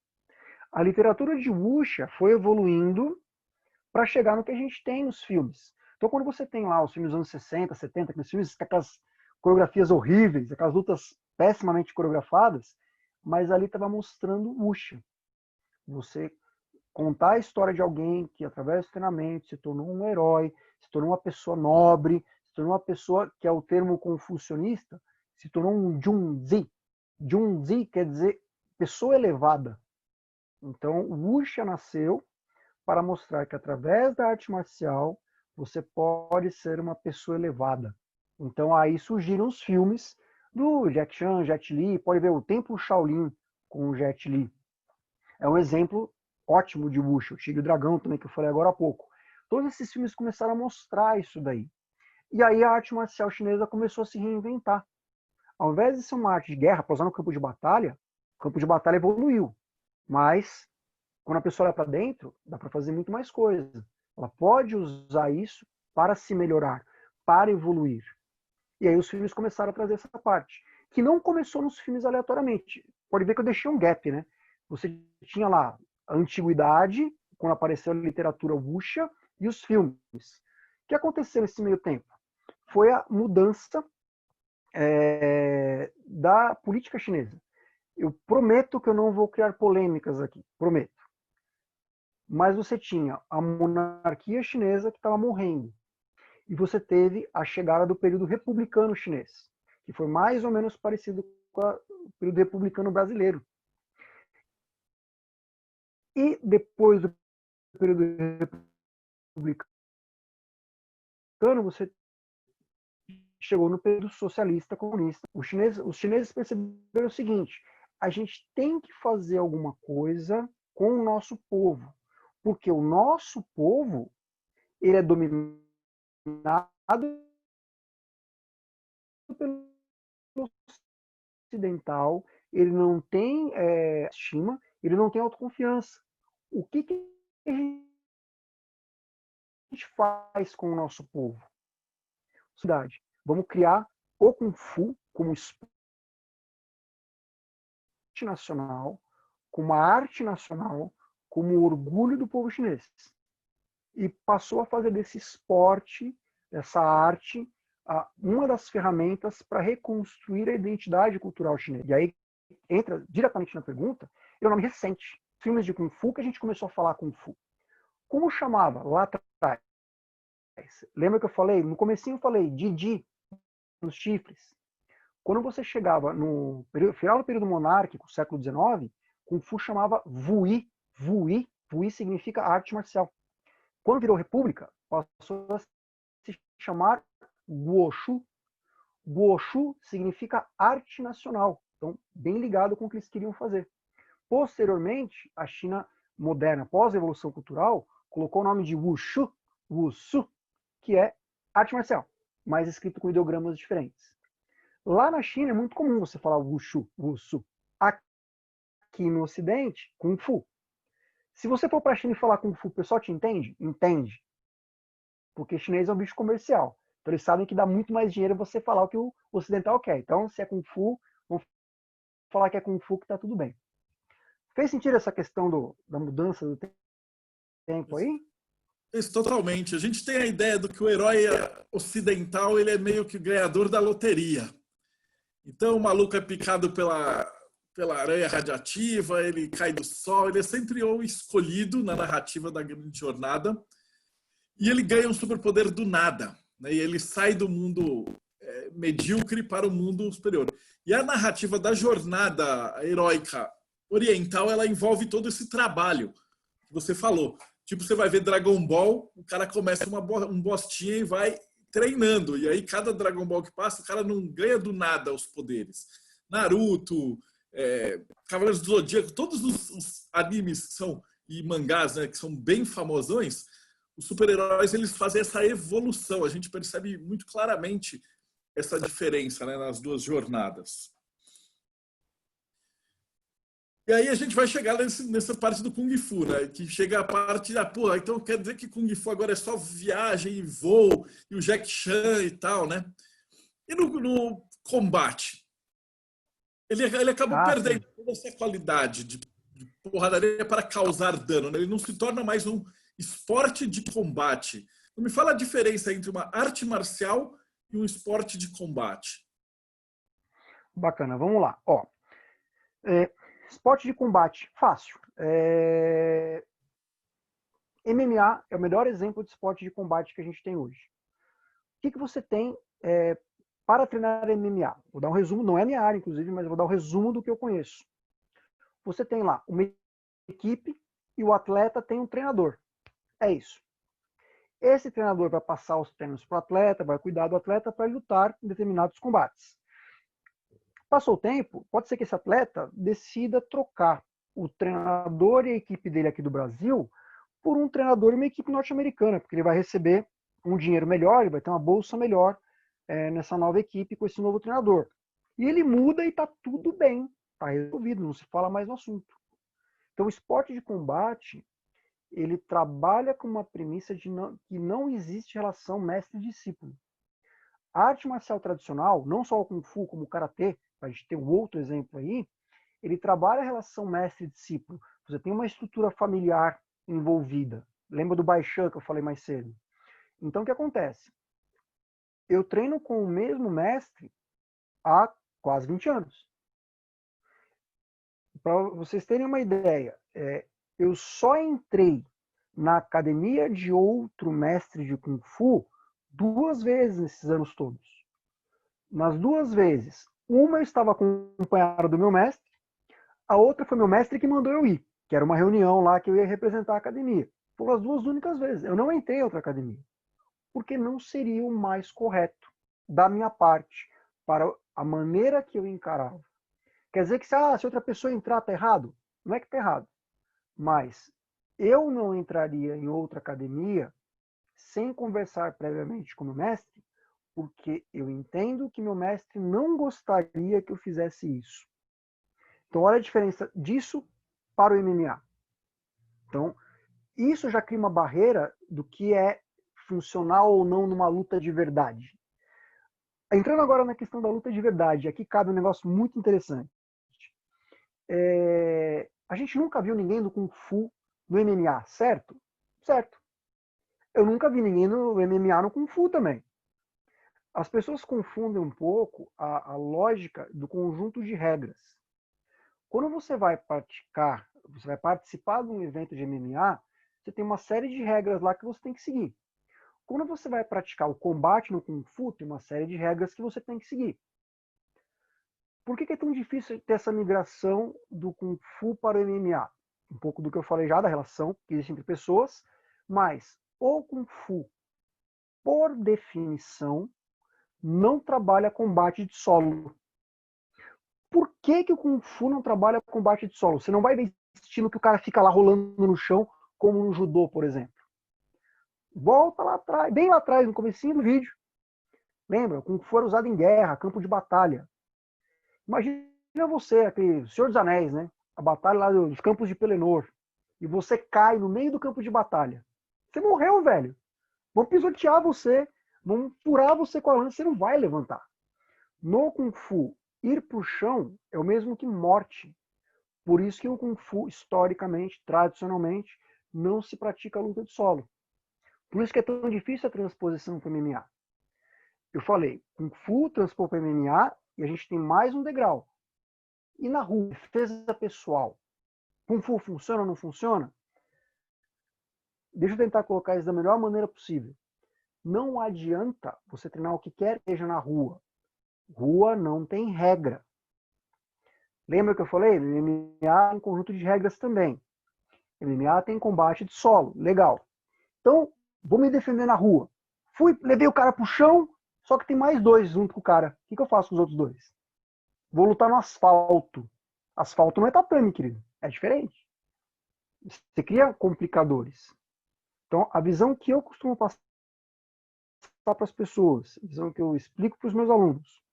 A literatura de Wuxia foi evoluindo para chegar no que a gente tem nos filmes. Então, quando você tem lá os filmes dos anos 60, 70, aqueles filmes com aquelas coreografias horríveis, aquelas lutas pessimamente coreografadas, mas ali estava mostrando Wuxia. Você contar a história de alguém que, através do treinamento, se tornou um herói, se tornou uma pessoa nobre, se tornou uma pessoa, que é o termo confucionista, se tornou um Junzi. Junzi quer dizer pessoa elevada. Então, o Wuxia nasceu para mostrar que, através da arte marcial, você pode ser uma pessoa elevada. Então, aí surgiram os filmes do Jack Chan, Jet Li, pode ver o Templo Shaolin com o Jet Li. É um exemplo ótimo de Wuxia, o Tigre e o Dragão também, que eu falei agora há pouco. Todos esses filmes começaram a mostrar isso daí. E aí a arte marcial chinesa começou a se reinventar. Ao invés de ser uma arte de guerra, para usar no campo de batalha, o campo de batalha evoluiu. Mas, quando a pessoa olha para dentro, dá para fazer muito mais coisa. Ela pode usar isso para se melhorar, para evoluir. E aí os filmes começaram a trazer essa parte, que não começou nos filmes aleatoriamente. Pode ver que eu deixei um gap, né? Você tinha lá a antiguidade, quando apareceu a literatura Wuxia, e os filmes. O que aconteceu nesse meio tempo? Foi a mudança da política chinesa. Eu prometo que eu não vou criar polêmicas aqui, prometo. Mas você tinha a monarquia chinesa que estava morrendo. E você teve a chegada do período republicano chinês, que foi mais ou menos parecido com o período republicano brasileiro. E depois do período republicano, você chegou no período socialista comunista. Os chineses perceberam o seguinte: a gente tem que fazer alguma coisa com o nosso povo, porque o nosso povo ele é dominado pelo ocidental, ele não tem estima, ele não tem autoconfiança. O que a gente faz com o nosso povo? Cidade. Vamos criar o Kung Fu como esporte nacional, como uma arte nacional, como orgulho do povo chinês. E passou a fazer desse esporte, dessa arte, uma das ferramentas para reconstruir a identidade cultural chinesa. E aí entra diretamente na pergunta, é um nome recente. Filmes de Kung Fu que a gente começou a falar Kung Fu. Como chamava lá atrás? Lembra que eu falei? No comecinho eu falei Didi nos chifres. Quando você chegava no final do período monárquico, século XIX, Kung Fu chamava Wui. Wui significa arte marcial. Quando virou república, passou a se chamar Guoshu. Wushu significa arte nacional. Então, bem ligado com o que eles queriam fazer. Posteriormente, a China moderna, pós-evolução cultural, colocou o nome de Wushu, Wusu, que é arte marcial, mas escrito com ideogramas diferentes. Lá na China é muito comum você falar Wushu, Wusu. Aqui no Ocidente, Kung Fu. Se você for para a China e falar Kung Fu, o pessoal te entende? Entende. Porque chinês é um bicho comercial. Então eles sabem que dá muito mais dinheiro você falar o que o ocidental quer. Então, se é Kung Fu, vamos falar que é Kung Fu, que tá tudo bem. Fez sentido essa questão da mudança do tempo aí? Isso, totalmente. A gente tem a ideia do que o herói ocidental ele é meio que o ganhador da loteria. Então o maluco é picado pela aranha radiativa, ele cai do sol, ele é sempre o escolhido na narrativa da grande jornada e ele ganha um superpoder do nada, né? E ele sai do mundo medíocre para o mundo superior. E a narrativa da jornada heróica oriental, ela envolve todo esse trabalho que você falou. Tipo, você vai ver Dragon Ball, o cara começa um bostinha e vai treinando. E aí, cada Dragon Ball que passa, o cara não ganha do nada os poderes. Naruto, Cavaleiros do Zodíaco, todos os animes que são, e mangás, né, que são bem famosões, os super-heróis eles fazem essa evolução. A gente percebe muito claramente essa diferença, né, nas duas jornadas. E aí a gente vai chegar nessa parte do Kung Fu, né? Que chega a parte da, porra, então quer dizer que Kung Fu agora é só viagem e voo, e o Jack Chan e tal, né? E no combate? Ele acaba perdendo toda essa qualidade de porradaria para causar dano, né? Ele não se torna mais um esporte de combate. Então, me fala a diferença entre uma arte marcial e um esporte de combate. Bacana, vamos lá. Ó, esporte de combate, fácil. MMA é o melhor exemplo de esporte de combate que a gente tem hoje. O que você tem para treinar MMA? Vou dar um resumo, não é minha área, inclusive, mas eu vou dar um resumo do que eu conheço. Você tem lá uma equipe e o atleta tem um treinador. É isso. Esse treinador vai passar os treinos para o atleta, vai cuidar do atleta para lutar em determinados combates. Passou o tempo, pode ser que esse atleta decida trocar o treinador e a equipe dele aqui do Brasil por um treinador e uma equipe norte-americana, porque ele vai receber um dinheiro melhor, ele vai ter uma bolsa melhor nessa nova equipe com esse novo treinador. E ele muda e está tudo bem, está resolvido, não se fala mais no assunto. Então o esporte de combate, ele trabalha com uma premissa de que não existe relação mestre-discípulo. A arte marcial tradicional, não só o Kung Fu, como o Karatê, a gente tem um outro exemplo aí, ele trabalha a relação mestre-discípulo. Você tem uma estrutura familiar envolvida. Lembra do Baishan que eu falei mais cedo? Então, o que acontece? Eu treino com o mesmo mestre há quase 20 anos. Para vocês terem uma ideia, eu só entrei na academia de outro mestre de Kung Fu 2 vezes nesses anos todos. Nas 2 vezes, uma eu estava acompanhado do meu mestre, a outra foi meu mestre que mandou eu ir, que era uma reunião lá que eu ia representar a academia. Foram as 2 únicas vezes. Eu não entrei em outra academia, porque não seria o mais correto da minha parte para a maneira que eu encarava. Quer dizer que se outra pessoa entrar, está errado? Não é que está errado. Mas eu não entraria em outra academia sem conversar previamente com o meu mestre, porque eu entendo que meu mestre não gostaria que eu fizesse isso. Então, olha a diferença disso para o MMA. Então, isso já cria uma barreira do que é funcional ou não numa luta de verdade. Entrando agora na questão da luta de verdade, aqui cabe um negócio muito interessante. A gente nunca viu ninguém do Kung Fu no MMA, certo? Certo. Eu nunca vi ninguém no MMA no Kung Fu também. As pessoas confundem um pouco a lógica do conjunto de regras. Quando você vai praticar, você vai participar de um evento de MMA, você tem uma série de regras lá que você tem que seguir. Quando você vai praticar o combate no Kung Fu, tem uma série de regras que você tem que seguir. Por que é tão difícil ter essa migração do Kung Fu para o MMA? Um pouco do que eu falei já da relação que existe entre pessoas, mas o Kung Fu, por definição, não trabalha combate de solo. Por que que o Kung Fu não trabalha combate de solo? Você não vai ver estilo que o cara fica lá rolando no chão, como no judô, por exemplo. Volta lá atrás, bem lá atrás, no comecinho do vídeo. Lembra? Kung Fu era usado em guerra, campo de batalha. Imagina você, aquele Senhor dos Anéis, né? A batalha lá dos campos de Pelennor. E você cai no meio do campo de batalha. Você morreu, velho. Vão pisotear você, vão furar você com a lança, você não vai levantar. No Kung Fu, ir pro chão é o mesmo que morte. Por isso que o Kung Fu, historicamente, tradicionalmente, não se pratica a luta de solo. Por isso que é tão difícil a transposição para o MMA. Eu falei, Kung Fu transpor para MMA e a gente tem mais um degrau. E na rua, defesa pessoal. Kung Fu funciona ou não funciona? Deixa eu tentar colocar isso da melhor maneira possível. Não adianta você treinar o que quer que seja na rua. Rua não tem regra. Lembra que eu falei? No MMA tem um conjunto de regras também. MMA tem combate de solo. Legal. Então, vou me defender na rua. Levei o cara pro chão, só que tem mais dois junto com o cara. O que eu faço com os outros dois? Vou lutar no asfalto. Asfalto não é tatame, querido. É diferente. Você cria complicadores. Então, a visão que eu costumo passar para as pessoas, a visão que eu explico para os meus alunos,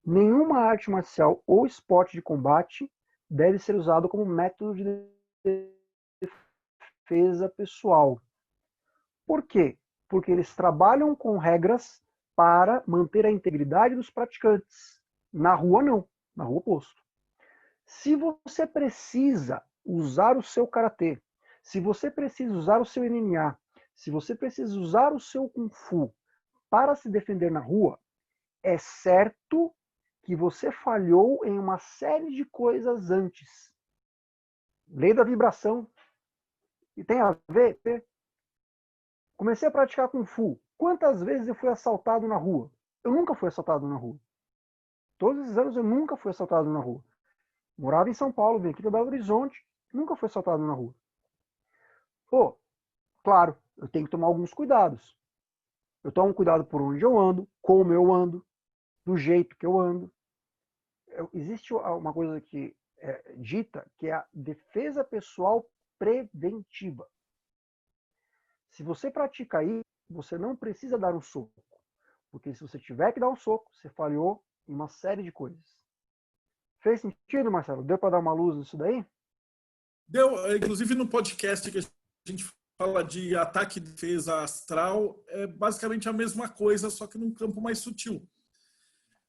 nenhuma arte marcial ou esporte de combate deve ser usado como método de defesa pessoal. Por quê? Porque eles trabalham com regras para manter a integridade dos praticantes. Na rua, não. Na rua, oposto. Se você precisa usar o seu karatê, se você precisa usar o seu MMA, se você precisa usar o seu Kung Fu para se defender na rua, é certo que você falhou em uma série de coisas antes. Lei da vibração. E tem a ver. Comecei a praticar Kung Fu. Quantas vezes eu fui assaltado na rua? Eu nunca fui assaltado na rua. Todos esses anos eu nunca fui assaltado na rua. Morava em São Paulo, vim aqui para Belo Horizonte, nunca fui assaltado na rua. Pô, claro, eu tenho que tomar alguns cuidados. Eu tomo cuidado por onde eu ando, como eu ando, do jeito que eu ando. Existe uma coisa que é dita, que é a defesa pessoal preventiva. Se você pratica isso, você não precisa dar um soco. Porque se você tiver que dar um soco, você falhou em uma série de coisas. Fez sentido, Marcelo? Deu para dar uma luz nisso daí? Deu, inclusive no podcast que a gente fala de ataque e defesa astral, é basicamente a mesma coisa, só que num campo mais sutil.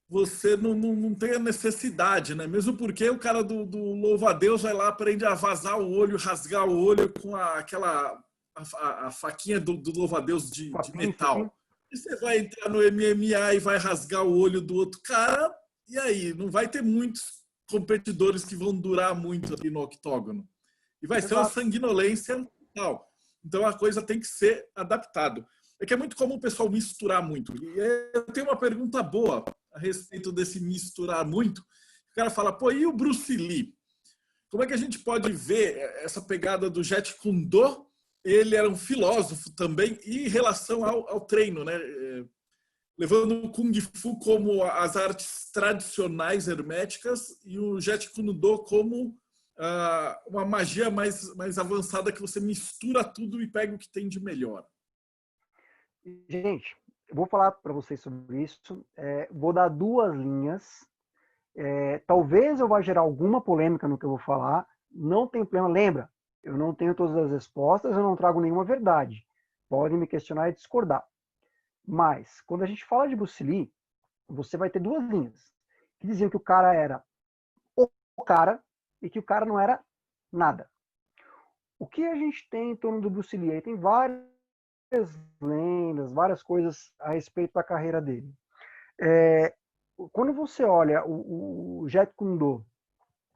Você não tem a necessidade, né? Mesmo porque o cara do louva-a-Deus vai lá, aprende a vazar o olho, rasgar o olho com a faquinha do louva-a-Deus de metal. E você vai entrar no MMA e vai rasgar o olho do outro cara, e aí? Não vai ter muitos competidores que vão durar muito ali no octógono. E vai ser uma sanguinolência total. Então a coisa tem que ser adaptada. É que é muito comum o pessoal misturar muito. E eu tenho uma pergunta boa a respeito desse misturar muito. O cara fala, pô, e o Bruce Lee? Como é que a gente pode ver essa pegada do Jeet Kune Do? Ele era um filósofo também, e em relação ao treino, né? Levando o Kung Fu como as artes tradicionais herméticas e o Jeet Kune Do como uma magia mais avançada que você mistura tudo e pega o que tem de melhor. Gente, eu vou falar para vocês sobre isso. Vou dar duas linhas. Talvez eu vá gerar alguma polêmica no que eu vou falar. Não tem problema. Lembra, eu não tenho todas as respostas, eu não trago nenhuma verdade. Podem me questionar e discordar. Mas, quando a gente fala de Bruce Lee, você vai ter duas linhas. Que diziam que o cara era o cara e que o cara não era nada. O que a gente tem em torno do Bruce Lee? Aí tem várias lendas, várias coisas a respeito da carreira dele. Quando você olha o Jeet Kune Do,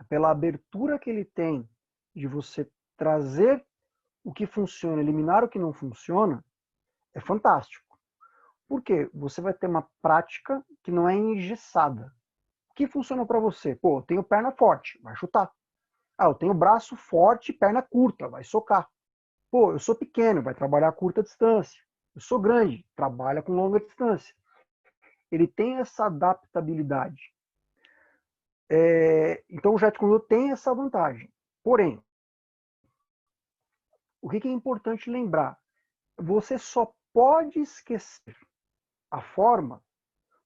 pela abertura que ele tem de você trazer o que funciona, eliminar o que não funciona, é fantástico. Por quê? Você vai ter uma prática que não é engessada. O que funciona para você? Pô, eu tenho perna forte, vai chutar. Eu tenho braço forte e perna curta, vai socar. Pô, eu sou pequeno, vai trabalhar a curta distância. Eu sou grande, trabalha com longa distância. ele tem essa adaptabilidade. Então o Jeet Kune Do tem essa vantagem. Porém, o que é importante lembrar? Você só pode esquecer a forma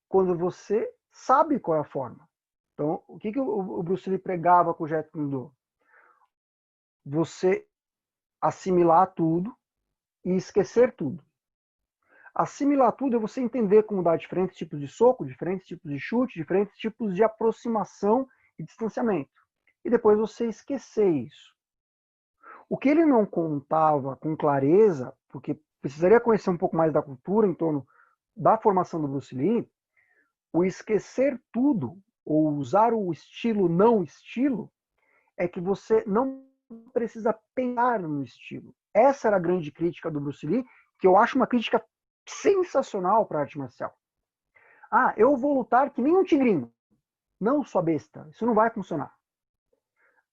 quando você sabe qual é a forma. Então, o que o Bruce Lee pregava com o Jeet Kune Do? Você assimilar tudo e esquecer tudo. Assimilar tudo é você entender como dar diferentes tipos de soco, diferentes tipos de chute, diferentes tipos de aproximação e distanciamento. E depois você esquecer isso. O que ele não contava com clareza, porque precisaria conhecer um pouco mais da cultura em torno da formação do Bruce Lee, o esquecer tudo, ou usar o estilo não estilo, é que você não precisa pensar no estilo. Essa era a grande crítica do Bruce Lee, que eu acho uma crítica sensacional para a arte marcial. Ah, eu vou lutar que nem um tigrinho. Não, sua besta. Isso não vai funcionar.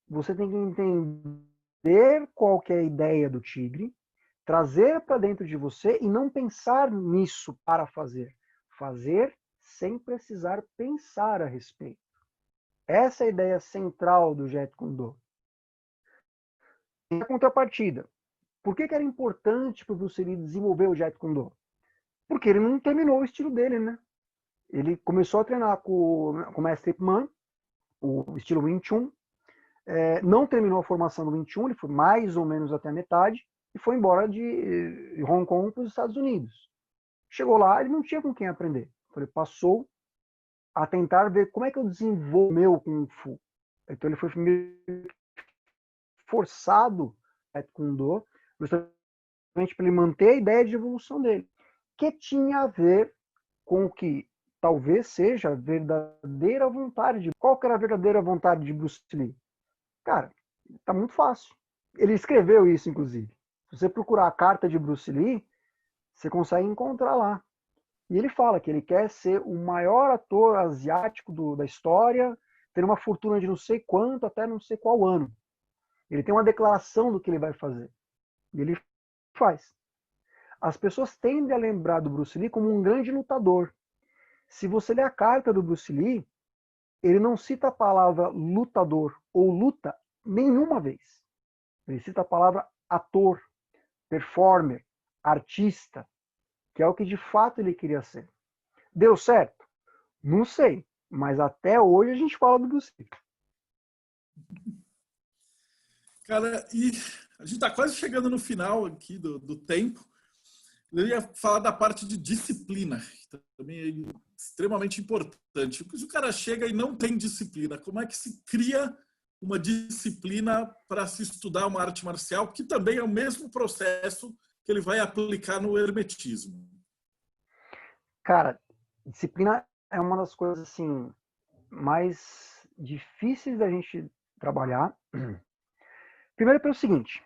Você tem que entender qual que é a ideia do tigre, trazer para dentro de você e não pensar nisso para fazer. Fazer sem precisar pensar a respeito. Essa é a ideia central do Jeet Kune Do. Em contrapartida, por que era importante para o Bruce Lee desenvolver o Jeet Kune Do? Porque ele não terminou o estilo dele, né? Ele começou a treinar com o mestre Ip Man, o estilo Wing Chun, não terminou a formação do Wing Chun, ele foi mais ou menos até a metade, e foi embora de Hong Kong para os Estados Unidos. Chegou lá, ele não tinha com quem aprender. Ele passou a tentar ver como é que eu desenvolvo meu Kung Fu. Então ele foi forçado a Kung Do, justamente para ele manter a ideia de evolução dele, que tinha a ver com o que talvez seja a verdadeira vontade. Qual que era a verdadeira vontade de Bruce Lee? Cara, tá muito fácil. Ele escreveu isso, inclusive. Se você procurar a carta de Bruce Lee, você consegue encontrar lá. E ele fala que ele quer ser o maior ator asiático da história, ter uma fortuna de não sei quanto, até não sei qual ano. Ele tem uma declaração do que ele vai fazer. E ele faz. As pessoas tendem a lembrar do Bruce Lee como um grande lutador. Se você ler a carta do Bruce Lee, ele não cita a palavra lutador ou luta nenhuma vez. Ele cita a palavra ator, performer, artista, que é o que de fato ele queria ser. Deu certo? Não sei, mas até hoje a gente fala do Bruce Lee. Cara, e a gente está quase chegando no final aqui do tempo. Eu ia falar da parte de disciplina, que também é extremamente importante. Porque se o cara chega e não tem disciplina, como é que se cria uma disciplina para se estudar uma arte marcial, que também é o mesmo processo que ele vai aplicar no hermetismo? Cara, disciplina é uma das coisas assim mais difíceis da gente trabalhar. Primeiro pelo seguinte,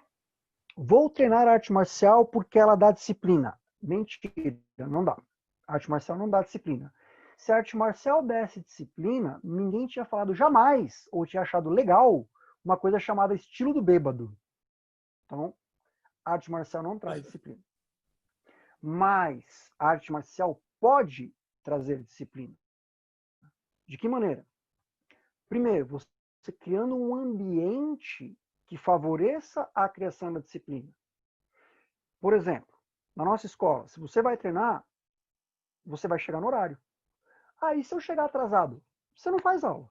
vou treinar arte marcial porque ela dá disciplina. Mentira, não dá. A arte marcial não dá disciplina. Se a arte marcial desse disciplina, ninguém tinha falado jamais, ou tinha achado legal, uma coisa chamada estilo do bêbado. Então, a arte marcial não traz disciplina. Mas a arte marcial pode trazer disciplina. De que maneira? Primeiro, você criando um ambiente que favoreça a criação da disciplina. Por exemplo, na nossa escola, se você vai treinar, você vai chegar no horário. Aí, se eu chegar atrasado, você não faz aula.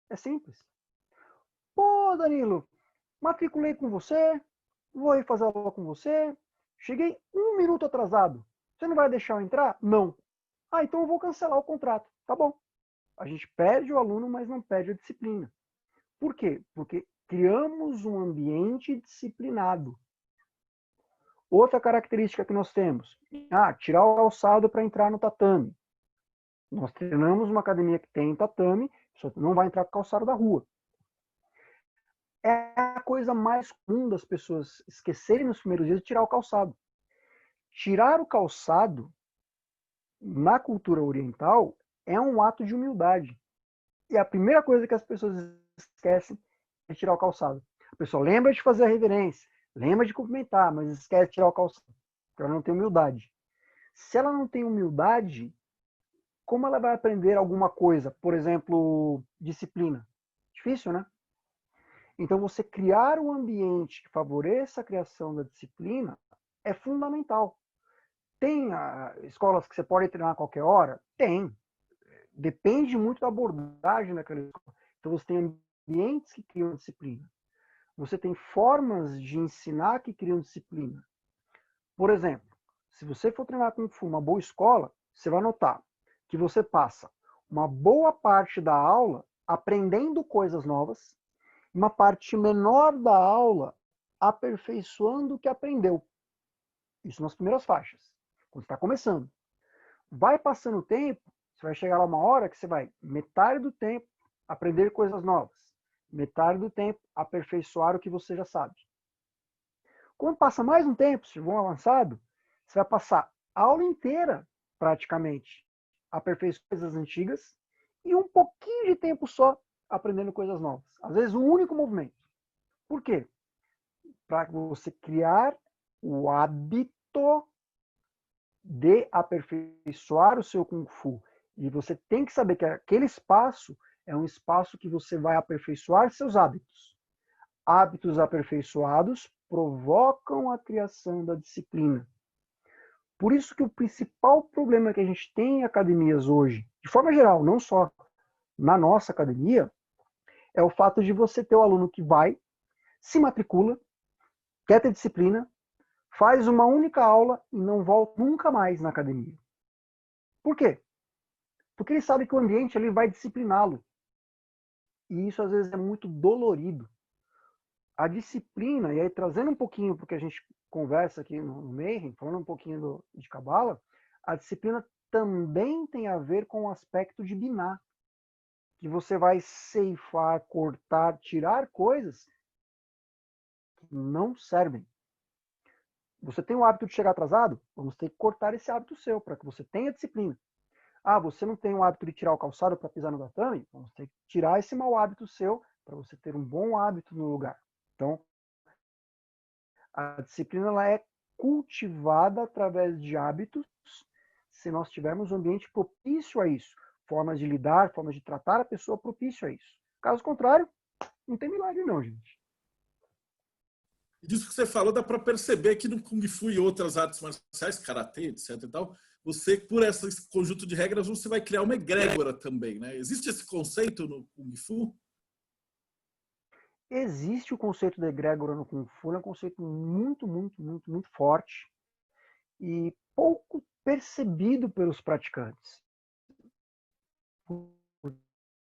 É simples. Pô, Danilo, matriculei com você, vou ir fazer aula com você, cheguei 1 minuto atrasado. Você não vai deixar eu entrar? Não. Ah, então eu vou cancelar o contrato. Tá bom. A gente perde o aluno, mas não perde a disciplina. Por quê? Porque criamos um ambiente disciplinado. Outra característica que nós temos, tirar o calçado para entrar no tatame. Nós treinamos uma academia que tem tatame, só não vai entrar com calçado da rua. É a coisa mais comum das pessoas esquecerem nos primeiros dias de tirar o calçado. Tirar o calçado, na cultura oriental, é um ato de humildade. E a primeira coisa que as pessoas esquecem é tirar o calçado. A pessoa lembra de fazer a reverência, lembra de cumprimentar, mas esquece de tirar o calçado, porque ela não tem humildade. Se ela não tem humildade, como ela vai aprender alguma coisa? Por exemplo, disciplina. Difícil, né? Então, você criar um ambiente que favoreça a criação da disciplina é fundamental. Tem escolas que você pode treinar a qualquer hora? Tem. Depende muito da abordagem daquela escola. Então, você tem ambientes que criam disciplina. Você tem formas de ensinar que criam disciplina. Por exemplo, se você for treinar Kung Fu numa boa escola, você vai notar que você passa uma boa parte da aula aprendendo coisas novas, uma parte menor da aula aperfeiçoando o que aprendeu. Isso nas primeiras faixas, quando está começando. Vai passando o tempo, você vai chegar lá uma hora que você vai, metade do tempo, aprender coisas novas. Metade do tempo, aperfeiçoar o que você já sabe. Quando passa mais um tempo, se for avançado, você vai passar a aula inteira, praticamente, aperfeiçoando coisas antigas e um pouquinho de tempo só aprendendo coisas novas. Às vezes, um único movimento. Por quê? Para você criar o hábito de aperfeiçoar o seu Kung Fu. E você tem que saber que aquele espaço é um espaço que você vai aperfeiçoar seus hábitos. Hábitos aperfeiçoados provocam a criação da disciplina. Por isso que o principal problema que a gente tem em academias hoje, de forma geral, não só na nossa academia, é o fato de você ter o aluno que vai, se matricula, quer ter disciplina, faz uma única aula e não volta nunca mais na academia. Por quê? Porque ele sabe que o ambiente ali vai discipliná-lo. E isso às vezes é muito dolorido. A disciplina, e aí trazendo um pouquinho porque a gente conversa aqui no Mayhem, falando um pouquinho de Kabbalah, a disciplina também tem a ver com o aspecto de binar, que você vai ceifar, cortar, tirar coisas que não servem. Você tem o hábito de chegar atrasado? Vamos ter que cortar esse hábito seu, para que você tenha disciplina. Ah, você não tem o hábito de tirar o calçado para pisar no tatame? Vamos ter que tirar esse mau hábito seu para você ter um bom hábito no lugar. Então, a disciplina ela é cultivada através de hábitos, se nós tivermos um ambiente propício a isso. Formas de lidar, formas de tratar a pessoa propício a isso. Caso contrário, não tem milagre não, gente. Disso que você falou, dá para perceber que no Kung Fu e outras artes marciais, karatê, etc e tal, você, por esse conjunto de regras, você vai criar uma egrégora também, né? Existe esse conceito no Kung Fu? Existe o conceito da egrégora no Kung Fu, é um conceito muito, muito, muito, muito forte e pouco percebido pelos praticantes.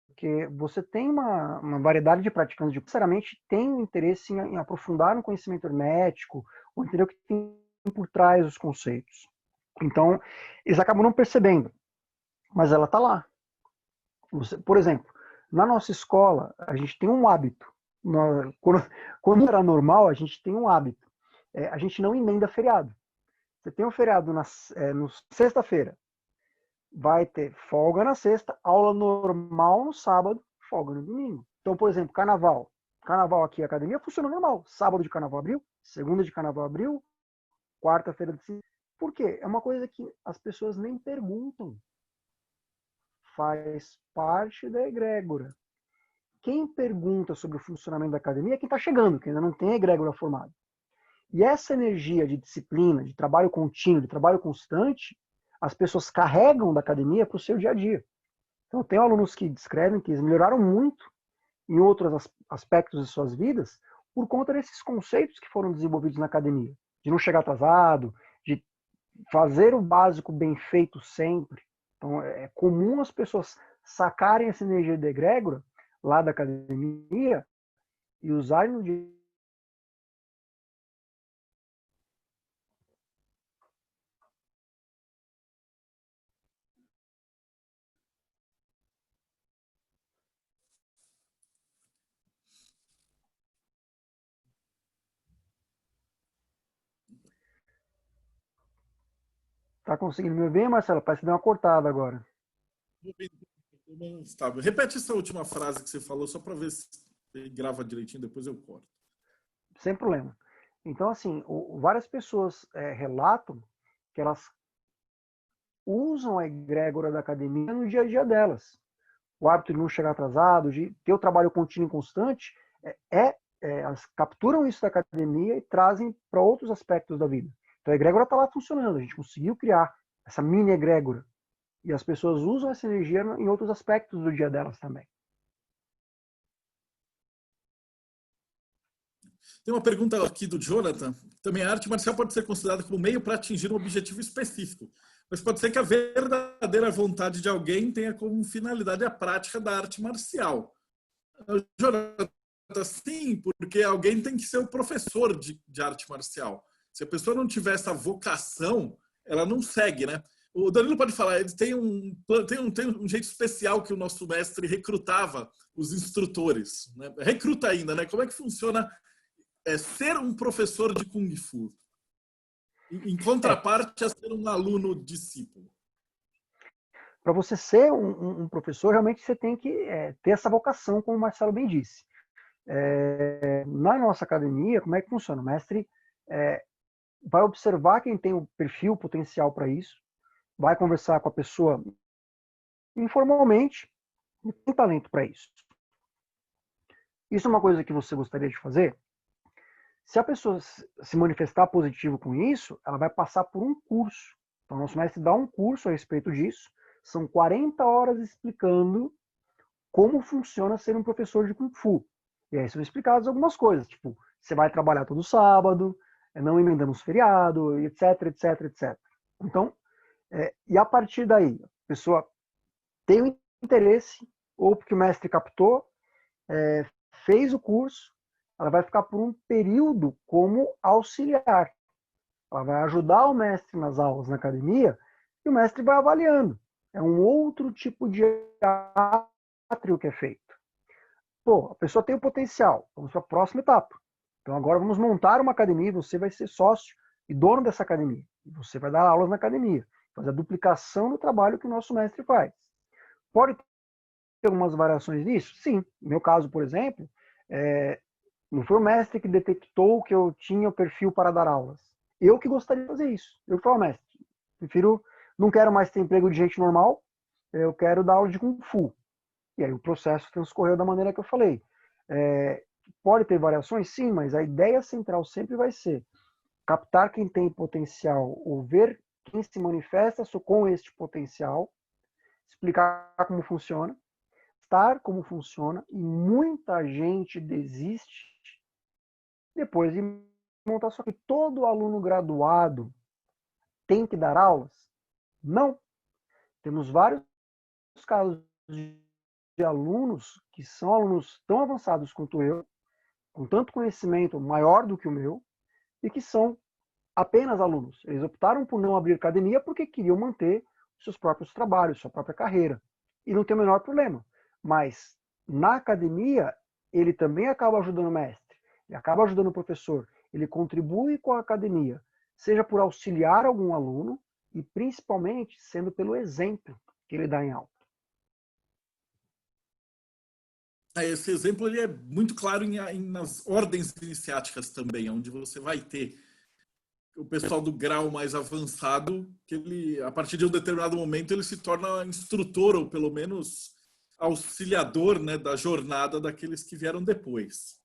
Porque você tem uma variedade de praticantes que necessariamente tem um interesse em aprofundar um conhecimento hermético, ou entender o que tem por trás dos conceitos. Então, eles acabam não percebendo, mas ela está lá. Você, por exemplo, na nossa escola, a gente tem um hábito. Quando era normal, a gente tem um hábito. A gente não emenda feriado. Você tem um feriado no sexta-feira, vai ter folga na sexta, aula normal no sábado, folga no domingo. Então, por exemplo, carnaval. Carnaval aqui, a academia funciona normal. Sábado de carnaval abriu, segunda de carnaval abriu, quarta-feira de... Por quê? É uma coisa que as pessoas nem perguntam. Faz parte da egrégora. Quem pergunta sobre o funcionamento da academia é quem está chegando, que ainda não tem egrégora formada. E essa energia de disciplina, de trabalho contínuo, de trabalho constante, as pessoas carregam da academia para o seu dia a dia. Então, eu tenho alunos que descrevem que eles melhoraram muito em outros aspectos de suas vidas por conta desses conceitos que foram desenvolvidos na academia. De não chegar atrasado, de fazer o básico bem feito sempre. Então, é comum as pessoas sacarem essa energia de egrégora lá da academia e usarem no dia. Tá conseguindo me ouvir, Marcelo? Parece que deu uma cortada agora. Repete essa última frase que você falou, só para ver se grava direitinho, depois eu corto. Sem problema. Então, assim, várias pessoas relatam que elas usam a egrégora da academia no dia a dia delas. O hábito de não chegar atrasado, de ter o trabalho contínuo e constante, elas capturam isso da academia e trazem para outros aspectos da vida. Então a egrégora está lá funcionando, a gente conseguiu criar essa mini egrégora. E as pessoas usam essa energia em outros aspectos do dia delas também. Tem uma pergunta aqui do Jonathan. Também a arte marcial pode ser considerada como meio para atingir um objetivo específico, mas pode ser que a verdadeira vontade de alguém tenha como finalidade a prática da arte marcial. Jonathan, sim, porque alguém tem que ser o professor de arte marcial. Se a pessoa não tiver essa vocação, ela não segue, né? O Danilo pode falar, ele tem um jeito especial que o nosso mestre recrutava os instrutores, né? Recruta ainda, né? Como é que funciona ser um professor de Kung Fu? Em contraparte a ser um aluno discípulo. Para você ser um professor, realmente você tem que ter essa vocação, como o Marcelo bem disse. Na nossa academia, como é que funciona? O mestre vai observar quem tem o perfil potencial para isso, vai conversar com a pessoa informalmente e tem talento para isso. Isso é uma coisa que você gostaria de fazer? Se a pessoa se manifestar positivo com isso, ela vai passar por um curso. Então, nosso mestre dá um curso a respeito disso. São 40 horas explicando como funciona ser um professor de Kung Fu. E aí são explicadas algumas coisas, tipo, você vai trabalhar todo sábado, não emendamos feriado, etc, etc, etc. Então, e a partir daí, a pessoa tem o interesse, ou porque o mestre captou, fez o curso, ela vai ficar por um período como auxiliar. Ela vai ajudar o mestre nas aulas na academia e o mestre vai avaliando. É um outro tipo de átrio que é feito. Pô, a pessoa tem o potencial. Vamos para a próxima etapa. Então agora vamos montar uma academia, você vai ser sócio e dono dessa academia. E você vai dar aulas na academia. Fazer a duplicação do trabalho que o nosso mestre faz. Pode ter algumas variações nisso? Sim. No meu caso, por exemplo, não foi o mestre que detectou que eu tinha o perfil para dar aulas. Eu que gostaria de fazer isso. Eu que falei, mestre, não quero mais ter emprego de gente normal, eu quero dar aula de Kung Fu. E aí o processo transcorreu da maneira que eu falei. Pode ter variações? Sim, mas a ideia central sempre vai ser captar quem tem potencial, ou ver quem se manifesta com este potencial, explicar como funciona, estar como funciona, e muita gente desiste depois de montar só que todo aluno graduado tem que dar aulas? Não. Temos vários casos de alunos que são alunos tão avançados quanto eu, com tanto conhecimento maior do que o meu, e que são apenas alunos. Eles optaram por não abrir academia porque queriam manter seus próprios trabalhos, sua própria carreira. E não tem o menor problema. Mas na academia, ele também acaba ajudando o mestre, ele acaba ajudando o professor, ele contribui com a academia, seja por auxiliar algum aluno e principalmente sendo pelo exemplo que ele dá em aula. Esse exemplo ele é muito claro nas ordens iniciáticas também, onde você vai ter o pessoal do grau mais avançado, que ele, a partir de um determinado momento, ele se torna instrutor, ou pelo menos auxiliador, né, da jornada daqueles que vieram depois.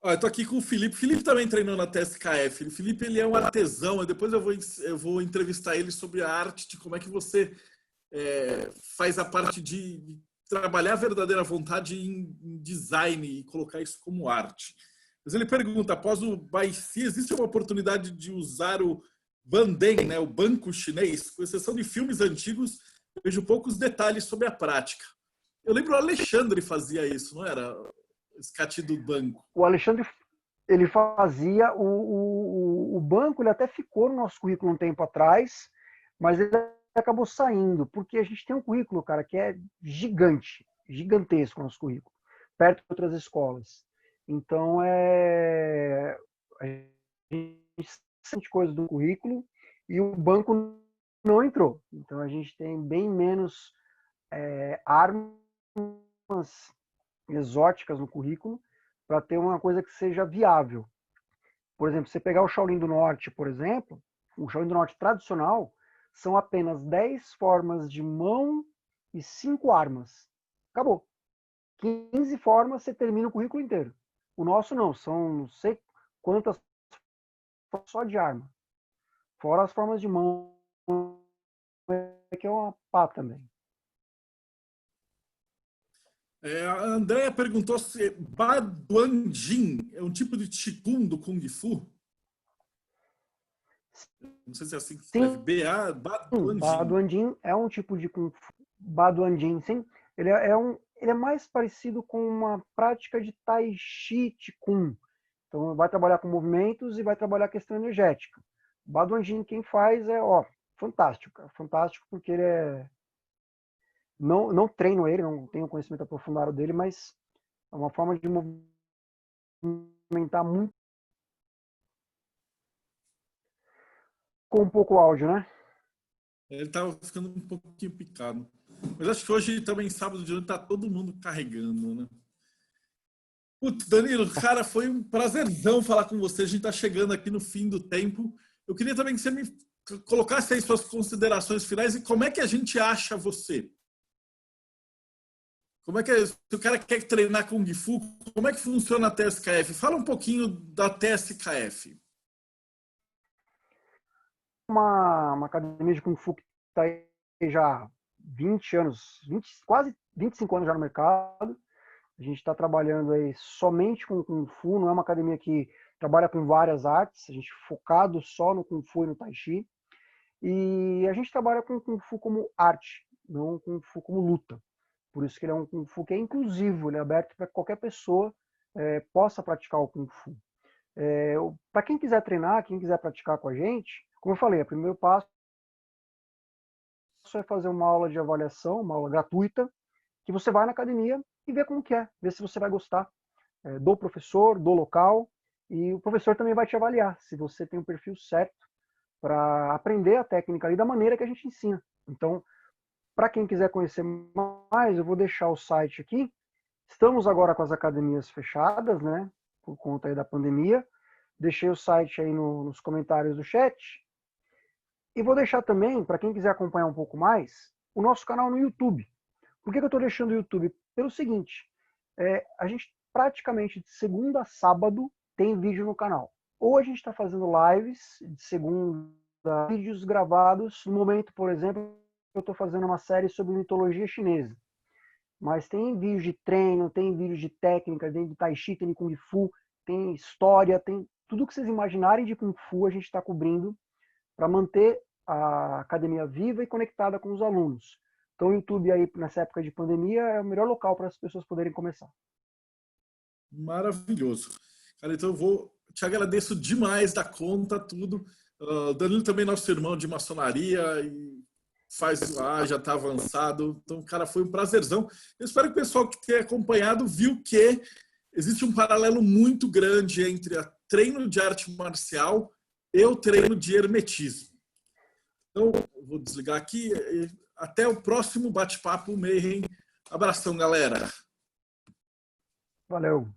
Eu tô aqui com o Felipe. O Felipe também treinou na TSKF. O Felipe ele é um artesão. Depois eu vou entrevistar ele sobre a arte, de como é que você faz a parte de trabalhar a verdadeira vontade em design e colocar isso como arte. Mas ele pergunta, após o Baici, existe uma oportunidade de usar o Banden, né, o banco chinês? Com exceção de filmes antigos, vejo poucos detalhes sobre a prática. Eu lembro o Alexandre fazia isso, não era? Escate do banco. O Alexandre, ele fazia o banco, ele até ficou no nosso currículo um tempo atrás, mas ele acabou saindo, porque a gente tem um currículo, cara, que é gigante, gigantesco o nosso currículo, perto de outras escolas. Então, a gente sente coisas do currículo e o banco não entrou. Então, a gente tem bem menos armas exóticas no currículo para ter uma coisa que seja viável. Por exemplo, você pegar o Shaolin do Norte, por exemplo, o Shaolin do Norte tradicional, são apenas 10 formas de mão e 5 armas. Acabou. 15 formas, você termina o currículo inteiro. O nosso não, são não sei quantas só de arma. Fora as formas de mão, que é uma pá também. A Andrea perguntou se Baduanjin é um tipo de Qigong do Kung Fu. Não sei se é assim que se escreve. Sim, Baduanjin. Baduanjin é um tipo de Kung Fu. Baduanjin, sim. Ele é mais parecido com uma prática de Tai Chi Qigong. Então, vai trabalhar com movimentos e vai trabalhar a questão energética. Baduanjin, quem faz fantástico, cara. Fantástico porque ele é... Não treino ele, não tenho conhecimento aprofundado dele, mas é uma forma de movimentar muito. Com um pouco áudio, né? Ele estava ficando um pouquinho picado. Mas acho que hoje também, sábado de noite, tá todo mundo carregando, né? Putz, Danilo, cara, foi um prazerzão falar com você. A gente está chegando aqui no fim do tempo. Eu queria também que você me colocasse aí suas considerações finais e como é que a gente acha você. Como é que se o cara quer treinar Kung Fu, como é que funciona a TSKF? Fala um pouquinho da TSKF. Uma academia de Kung Fu que está aí já há 20 anos, quase 25 anos já no mercado. A gente está trabalhando aí somente com Kung Fu, não é uma academia que trabalha com várias artes, a gente focado só no Kung Fu e no Tai Chi. E a gente trabalha com Kung Fu como arte, não Kung Fu como luta. Por isso que ele é um Kung Fu que é inclusivo, ele é aberto para que qualquer pessoa possa praticar o Kung Fu. Para quem quiser treinar, quem quiser praticar com a gente, como eu falei, o primeiro passo é fazer uma aula de avaliação, uma aula gratuita, que você vai na academia e vê como que é, vê se você vai gostar do professor, do local, e o professor também vai te avaliar se você tem o perfil certo para aprender a técnica ali da maneira que a gente ensina. Então, para quem quiser conhecer mais, eu vou deixar o site aqui. Estamos agora com as academias fechadas, né, por conta aí da pandemia. Deixei o site aí nos comentários do chat. E vou deixar também, para quem quiser acompanhar um pouco mais, o nosso canal no YouTube. Por que eu estou deixando o YouTube? Pelo seguinte, a gente praticamente de segunda a sábado tem vídeo no canal. Ou a gente está fazendo lives de segunda, vídeos gravados. No momento, por exemplo, eu estou fazendo uma série sobre mitologia chinesa. Mas tem vídeos de treino, tem vídeos de técnica, tem de Tai Chi, tem de Kung Fu, tem história, tem tudo que vocês imaginarem de Kung Fu a gente está cobrindo para manter a academia viva e conectada com os alunos. Então o YouTube aí, nessa época de pandemia, é o melhor local para as pessoas poderem começar. Maravilhoso. Cara, então eu te agradeço demais da conta, tudo. Danilo também é nosso irmão de maçonaria e faz lá, já está avançado. Então, cara, foi um prazerzão. Eu espero que o pessoal que tenha acompanhado viu que existe um paralelo muito grande entre o treino de arte marcial e o treino de hermetismo. Então, eu vou desligar aqui. Até o próximo bate-papo Mayhem. Abração, galera. Valeu.